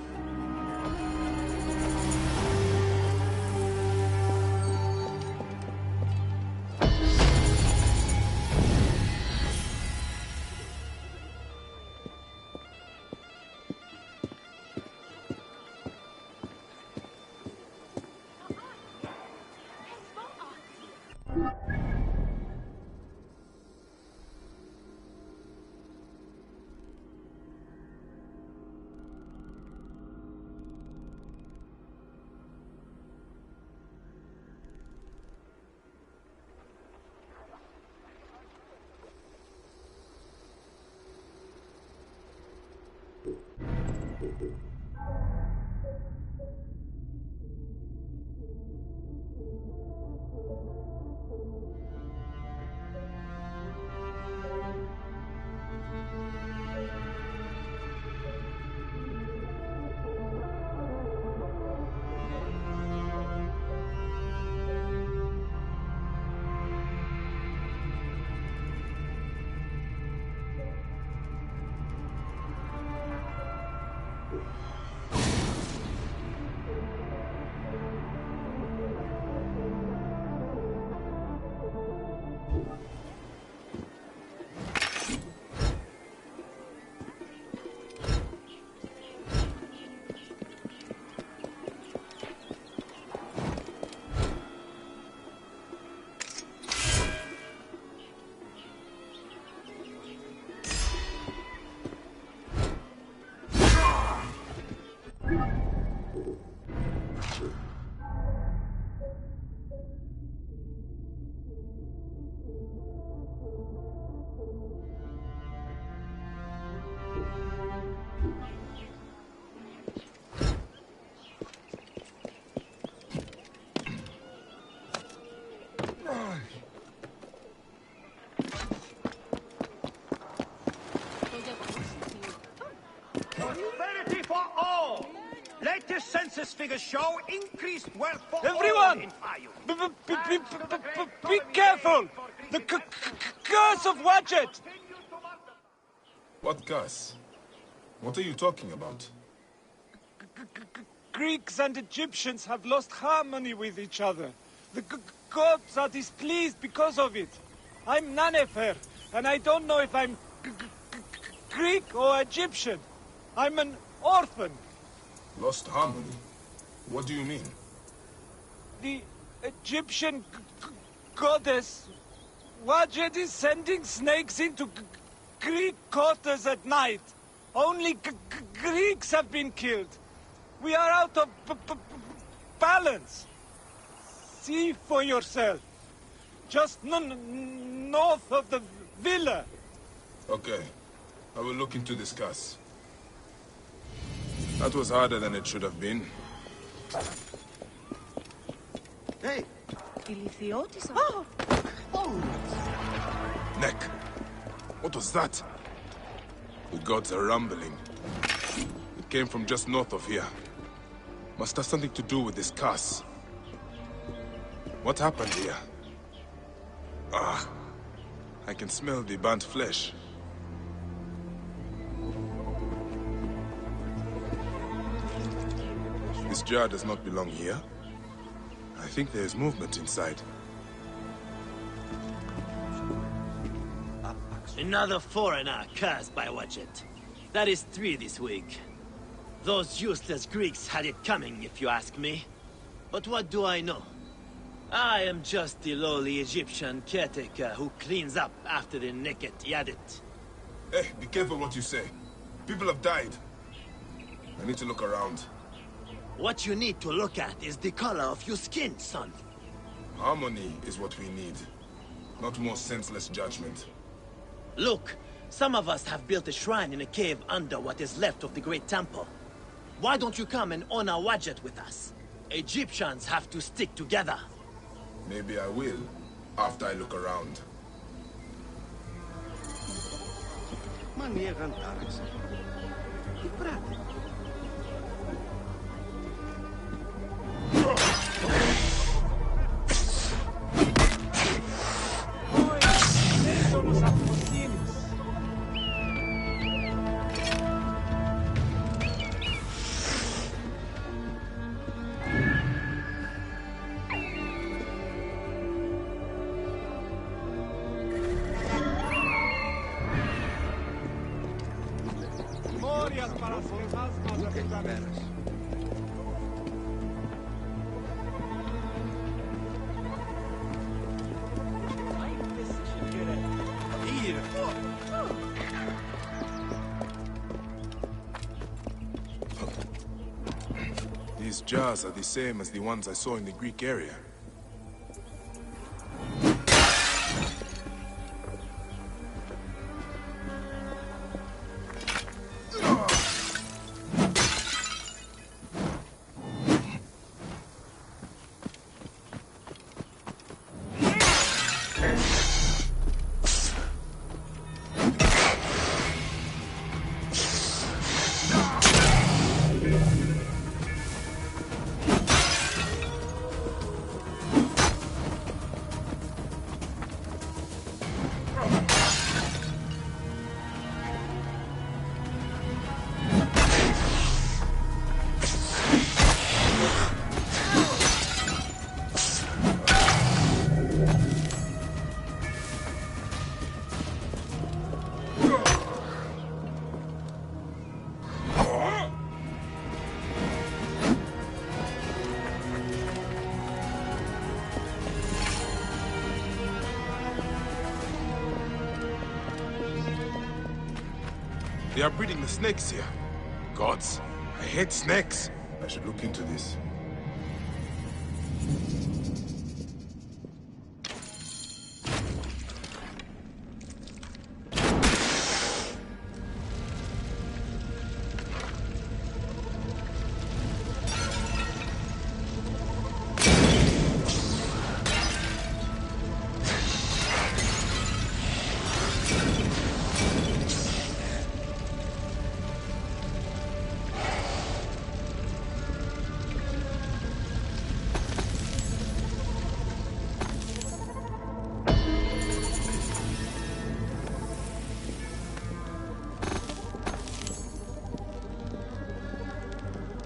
Prosperity for all! Latest census figures show increased wealth for Everyone! all in Be careful! The curse of Wadjet! What curse? What are you talking about? Greeks and Egyptians have lost harmony with each other. The gods are displeased because of it. I'm Nanefer, and I don't know if I'm Greek or Egyptian. I'm an orphan. Lost harmony? What do you mean? The Egyptian goddess Wadjet is sending snakes into Greek quarters at night. Only Greeks have been killed. We are out of balance. See for yourself. Just north of the villa. Okay. I will look into this curse. That was harder than it should have been. Hey! Oh! Neck! What was that? The gods are rumbling. It came from just north of here. Must have something to do with this curse. What happened here? Ah, I can smell the burnt flesh. This jar does not belong here. I think there is movement inside. Another foreigner cursed by Wadjet. That is 3 this week. Those useless Greeks had it coming, if you ask me. But what do I know? I am just the lowly Egyptian caretaker who cleans up after the naked Yadit. Hey, be careful what you say. People have died. I need to look around. What you need to look at is the color of your skin, son. Harmony is what we need, not more senseless judgment. Look, some of us have built a shrine in a cave under what is left of the Great Temple. Why don't you come and honor Wadjet with us? Egyptians have to stick together. Maybe I will, after I look around. These jars are the same as the ones I saw in the Greek area. They are breeding the snakes here. Gods, I hate snakes. I should look into this.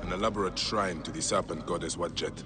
An elaborate shrine to the serpent goddess Wadjet.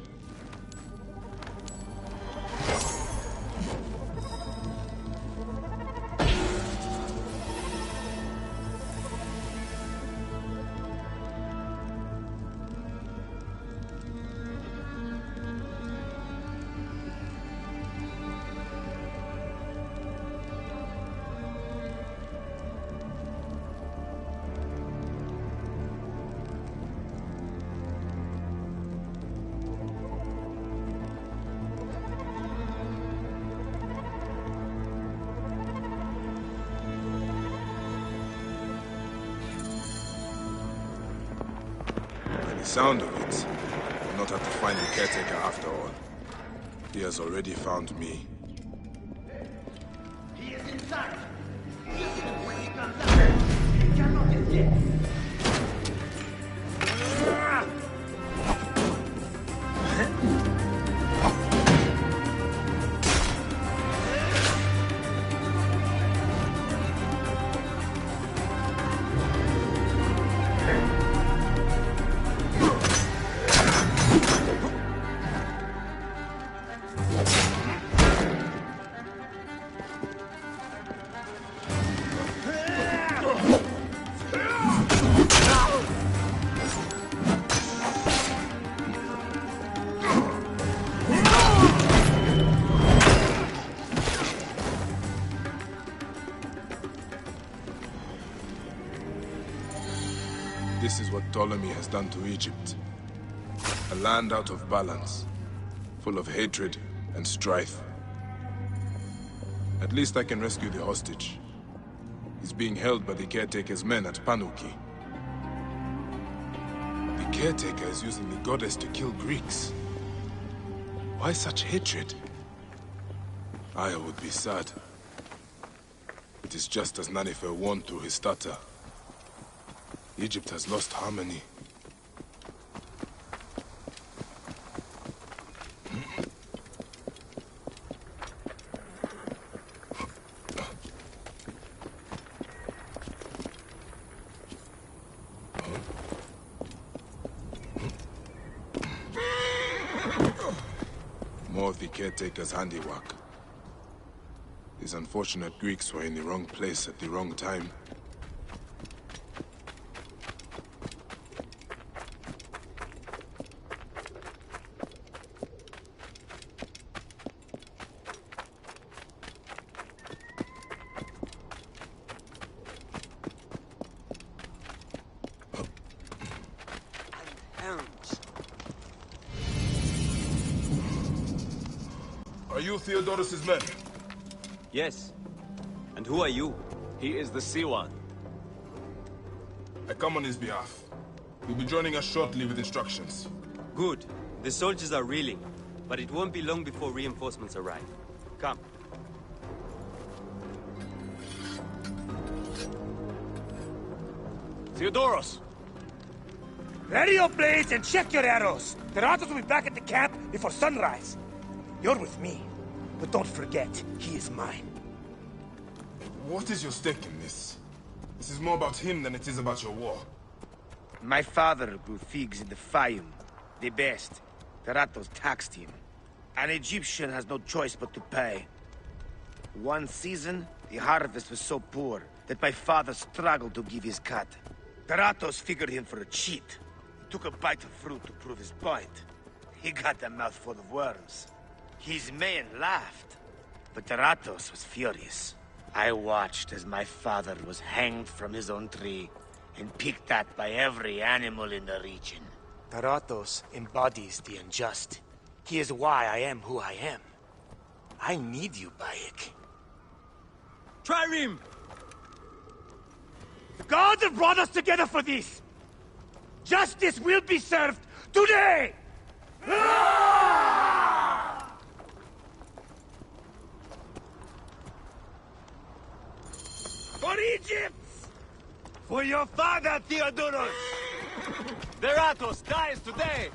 The sound of it, I will not have to find the caretaker after all. He has already found me. He is inside. Listen when he comes out. He cannot escape. This is what Ptolemy has done to Egypt. A land out of balance, full of hatred and strife. At least I can rescue the hostage. He's being held by the caretaker's men at Panuki. The caretaker is using the goddess to kill Greeks. Why such hatred? Aya would be sad. It is just as Nanifer warned through his stutter. Egypt has lost harmony. More of the caretaker's handiwork. These unfortunate Greeks were in the wrong place at the wrong time. Are you Theodorus' men? Yes. And who are you? He is the Siwan. I come on his behalf. He'll be joining us shortly with instructions. Good. The soldiers are reeling, but it won't be long before reinforcements arrive. Come. Theodoros! Ready your blades and check your arrows. The Ratos will be back at the camp before sunrise. You're with me, but don't forget, he is mine. What is your stake in this? This is more about him than it is about your war. My father grew figs in the Fayum, the best. The Ratos taxed him. An Egyptian has no choice but to pay. One season, the harvest was so poor that my father struggled to give his cut. The Ratos figured him for a cheat. He took a bite of fruit to prove his point. He got a mouthful of worms. His men laughed, but the Ratos was furious. I watched as my father was hanged from his own tree and picked at by every animal in the region. The Ratos embodies the unjust. He is why I am who I am. I need you, Bayek. Trireme! The gods have brought us together for this! Justice will be served today! For Egypt! For your father, Theodorus! The Ratos dies today!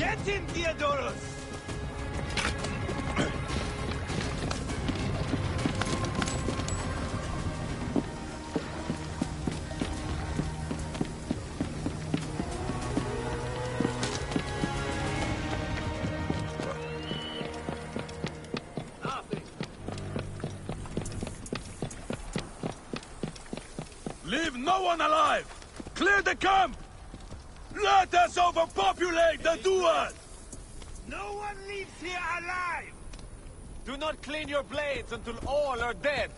Get him, Theodoros! Leave no one alive! Clear the camp! Let us overpopulate the Duat! No one leaves here alive! Do not clean your blades until all are dead!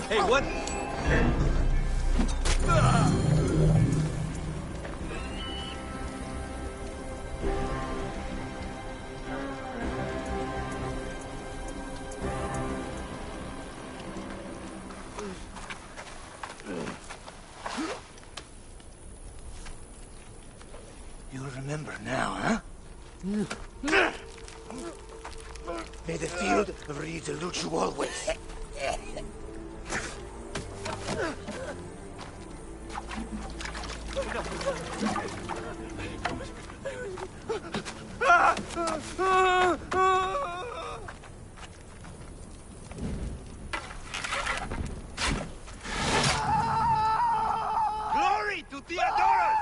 Hey, what? You remember now, huh? May the field re-delude you always. Glory to Theodoros!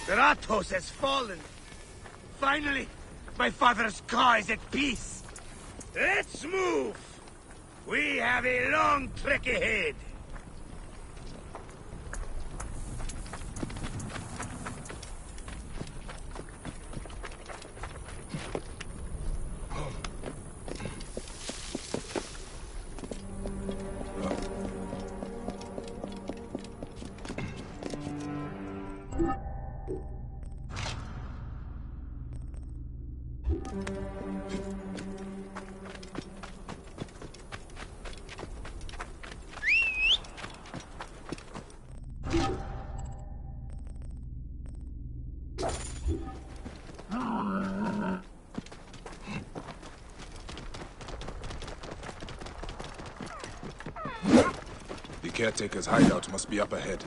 Ratos has fallen. Finally, my father's cause is at peace. Let's move. We have a long trek ahead. The caretaker's hideout must be up ahead.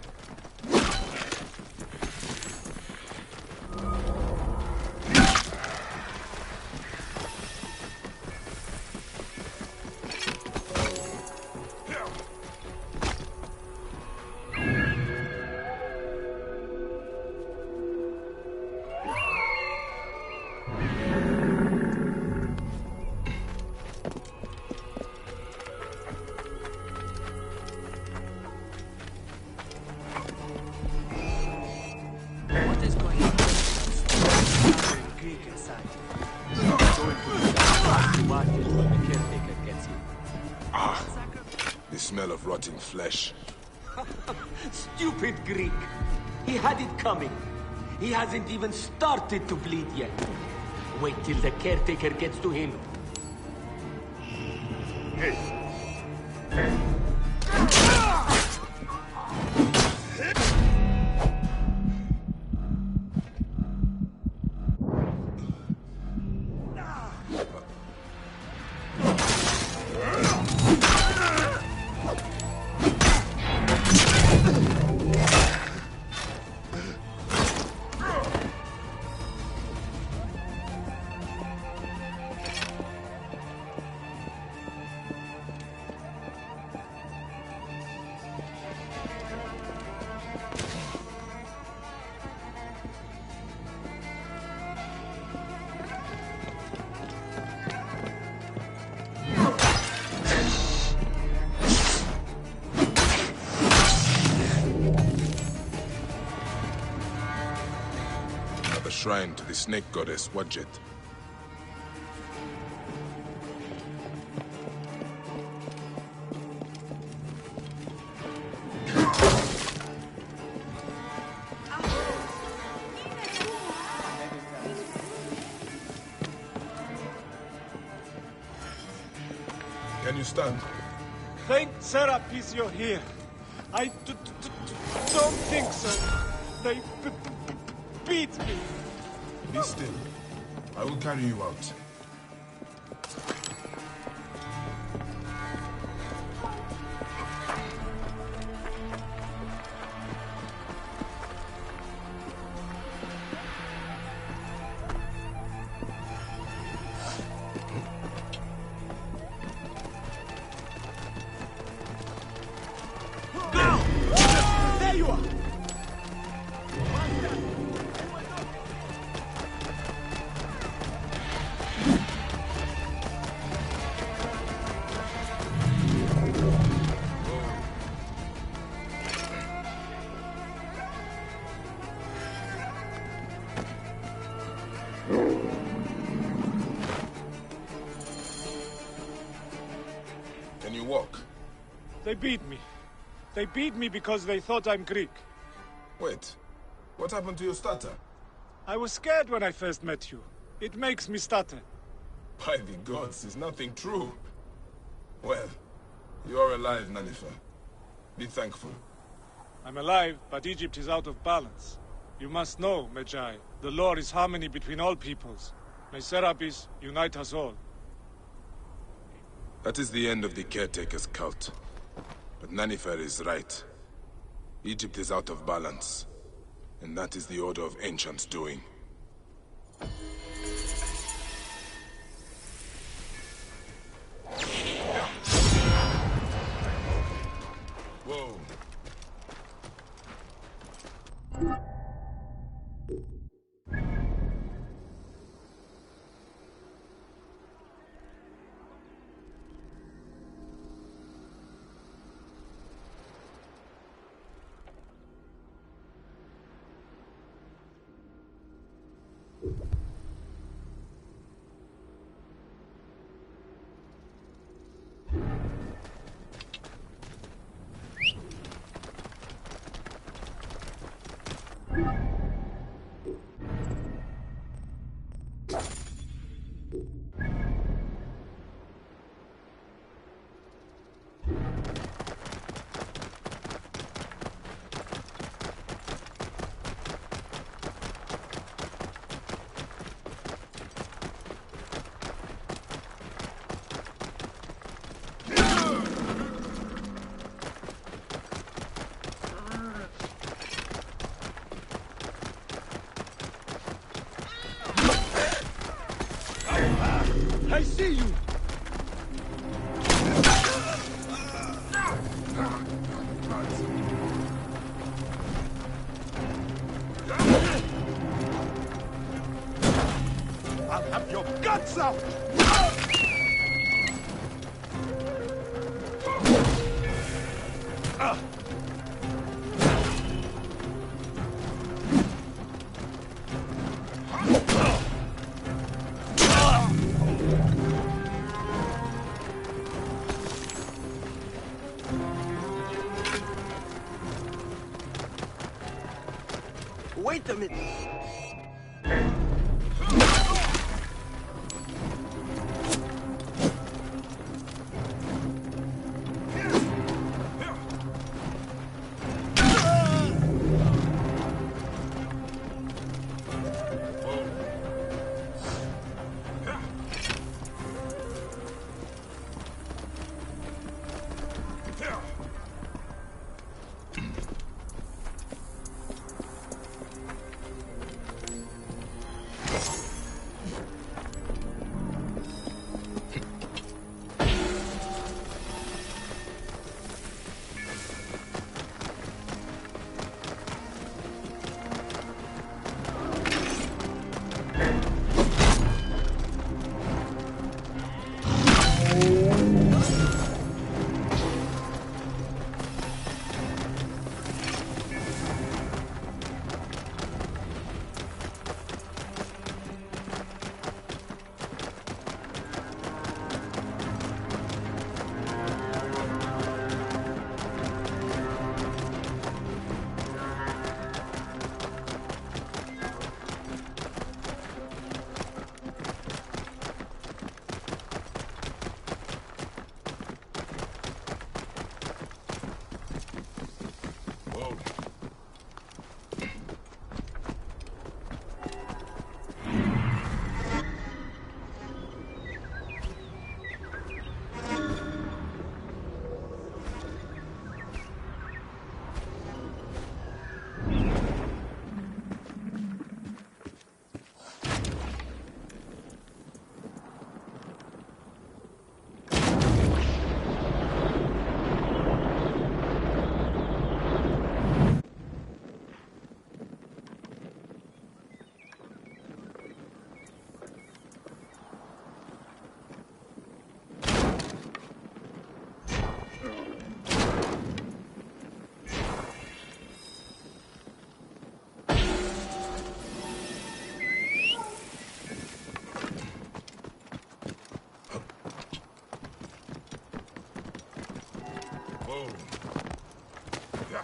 The smell of rotting flesh. Stupid Greek. He had it coming. He hasn't even started to bleed yet. Wait till the caretaker gets to him. Shrine to the snake goddess Wadjet. Can you stand? Thank Serapis you're here. I don't think so. They beat me. Be still. I will carry you out. There you are! Can you walk? They beat me. They beat me because they thought I'm Greek. Wait. What happened to your stutter? I was scared when I first met you. It makes me stutter. By the gods, is nothing true. Well, you are alive, Nanifer. Be thankful. I'm alive, but Egypt is out of balance. You must know, Medjay, the law is harmony between all peoples. May Serapis unite us all. That is the end of the Caretaker's cult. But Nanifer is right. Egypt is out of balance. And that is the Order of Ancients doing. Whoa. I see you! I'll have your guts out! Wait a minute. Whoa. Yeah.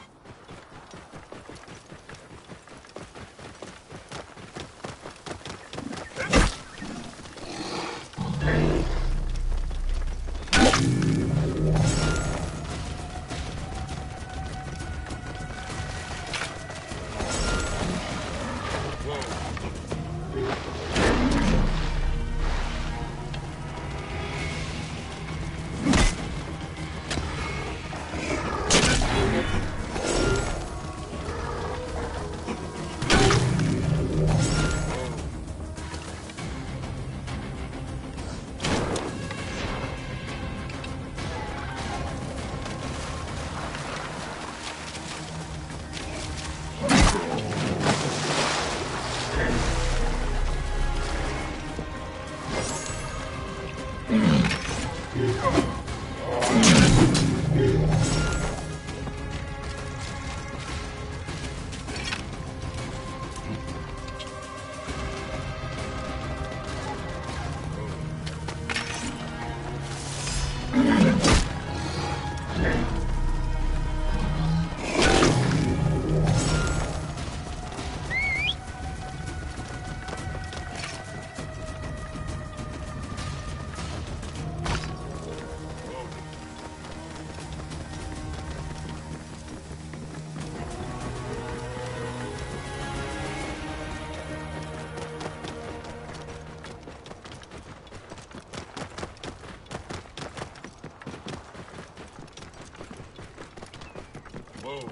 Whoa.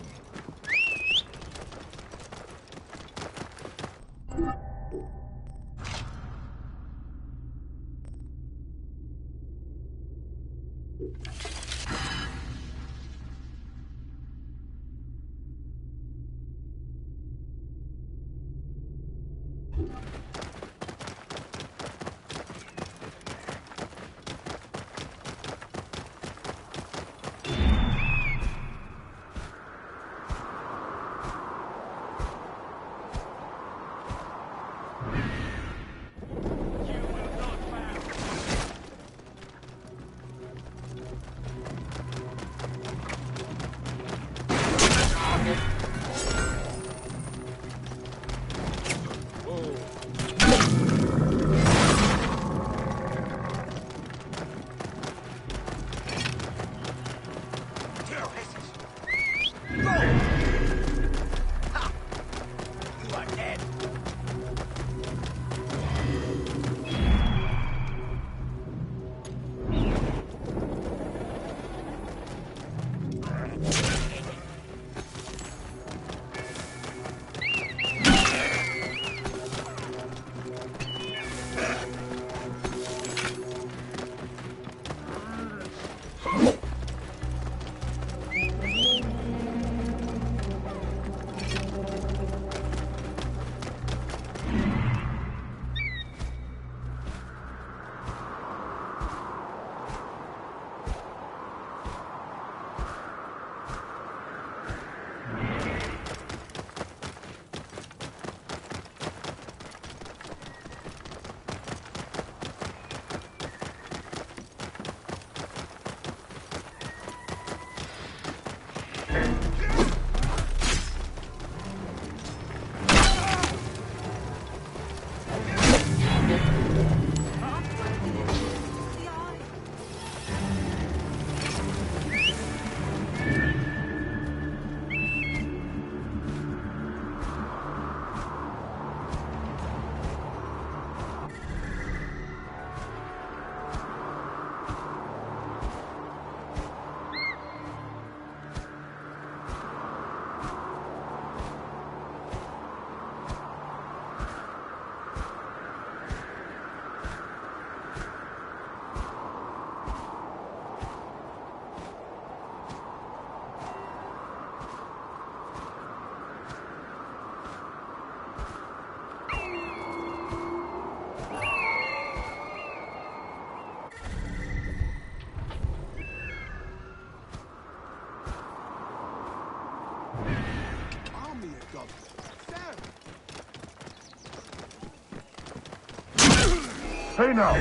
Hey now!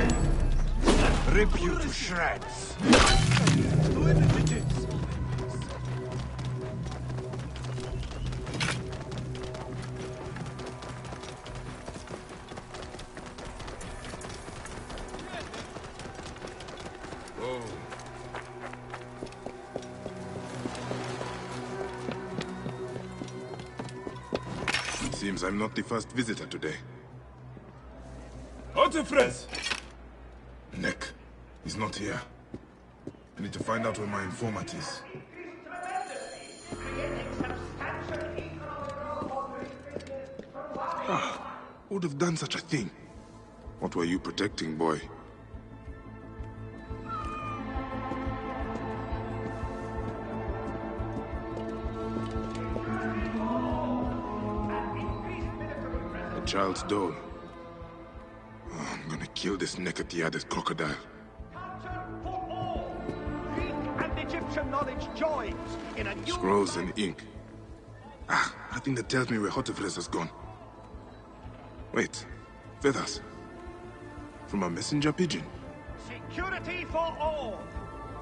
Rip you to shreds! Whoa. It seems I'm not the first visitor today. Otefres! Nick, he's not here. I need to find out where my informant is. Who would have done such a thing? What were you protecting, boy? A child's doll. Oh, I'm gonna kill this Nekatiades crocodile. And Egyptian knowledge joins in a new... Scrolls and ink. Nothing that tells me where Hotefres has gone. Wait, feathers. From a messenger pigeon. Security for all.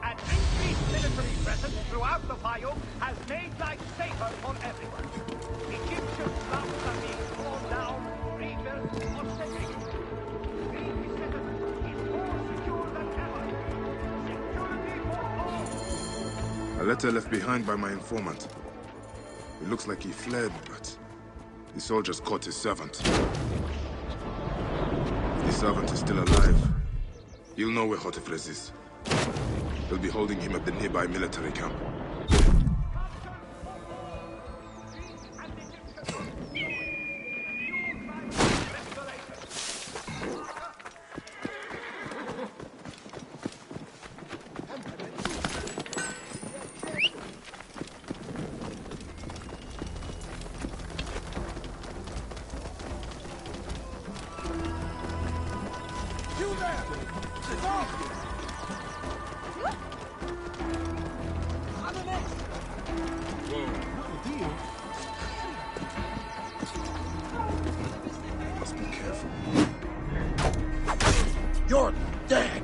An increased military presence throughout the Fayoum has made life safer for everyone. Egyptian slums are being torn down, rebuilt, or segregated. Greek settlement is more secure than ever. Security for all. A letter left behind by my informant. It looks like he fled, but the soldiers caught his servant. If the servant is still alive, he'll know where Hotefres is. They'll be holding him at the nearby military camp. You're dead!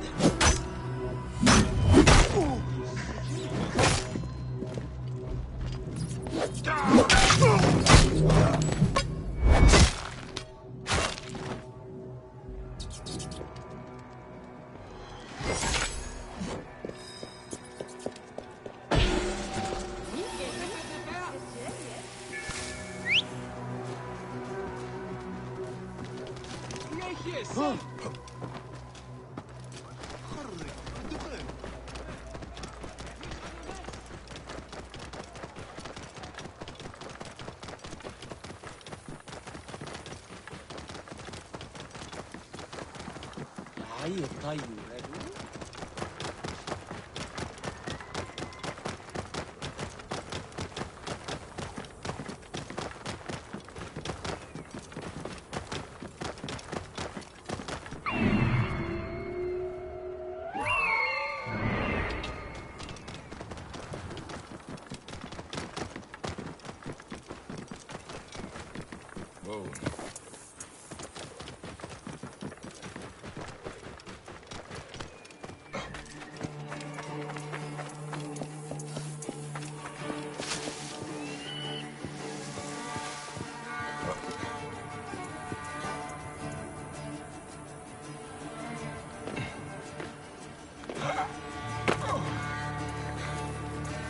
Whoa.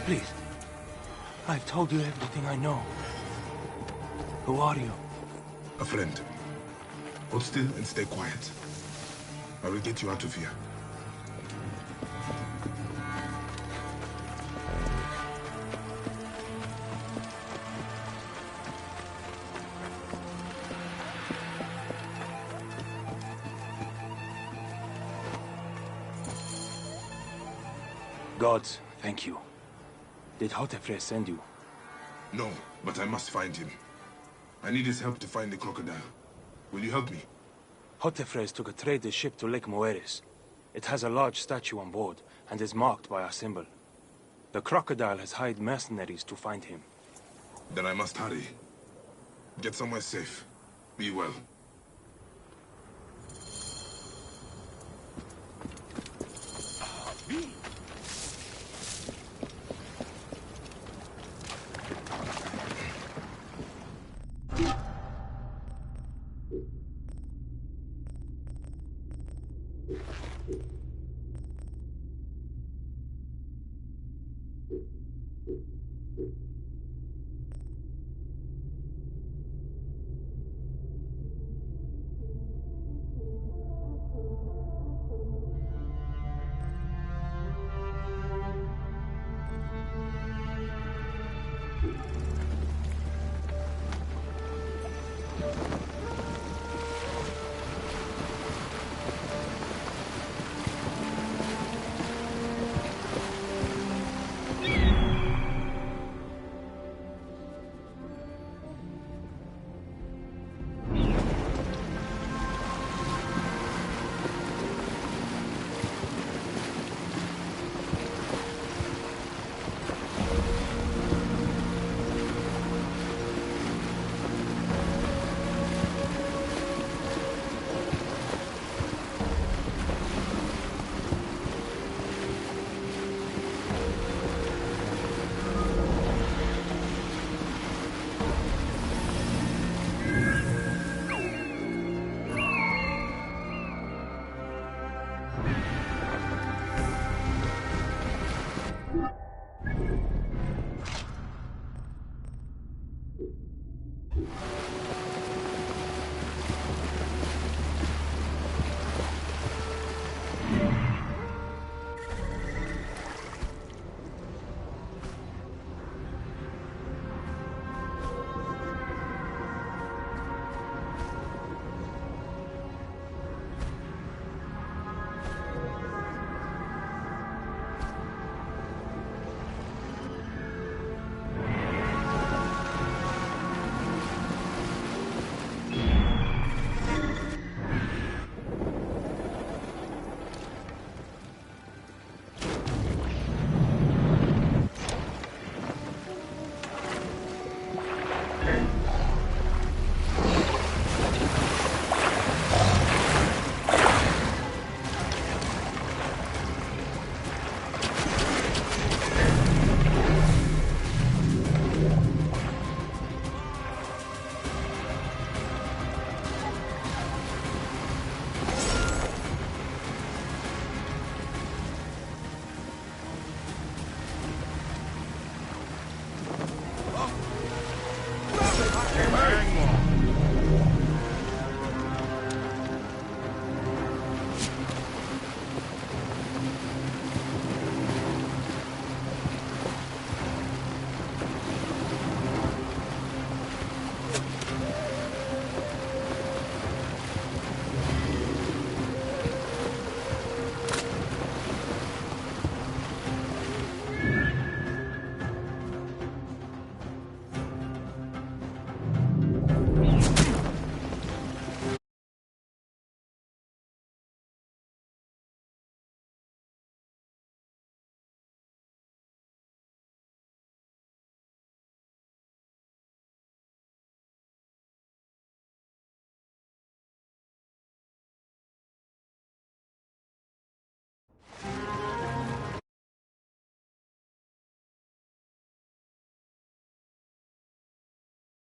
Please. I've told you everything I know. Who are you? A friend. Hold still and stay quiet. I will get you out of here. Gods, thank you. Did Hotefres send you? No, but I must find him. I need his help to find the crocodile. Will you help me? Hotefres took a trader ship to Lake Moeris. It has a large statue on board and is marked by our symbol. The crocodile has hired mercenaries to find him. Then I must hurry. Get somewhere safe. Be well.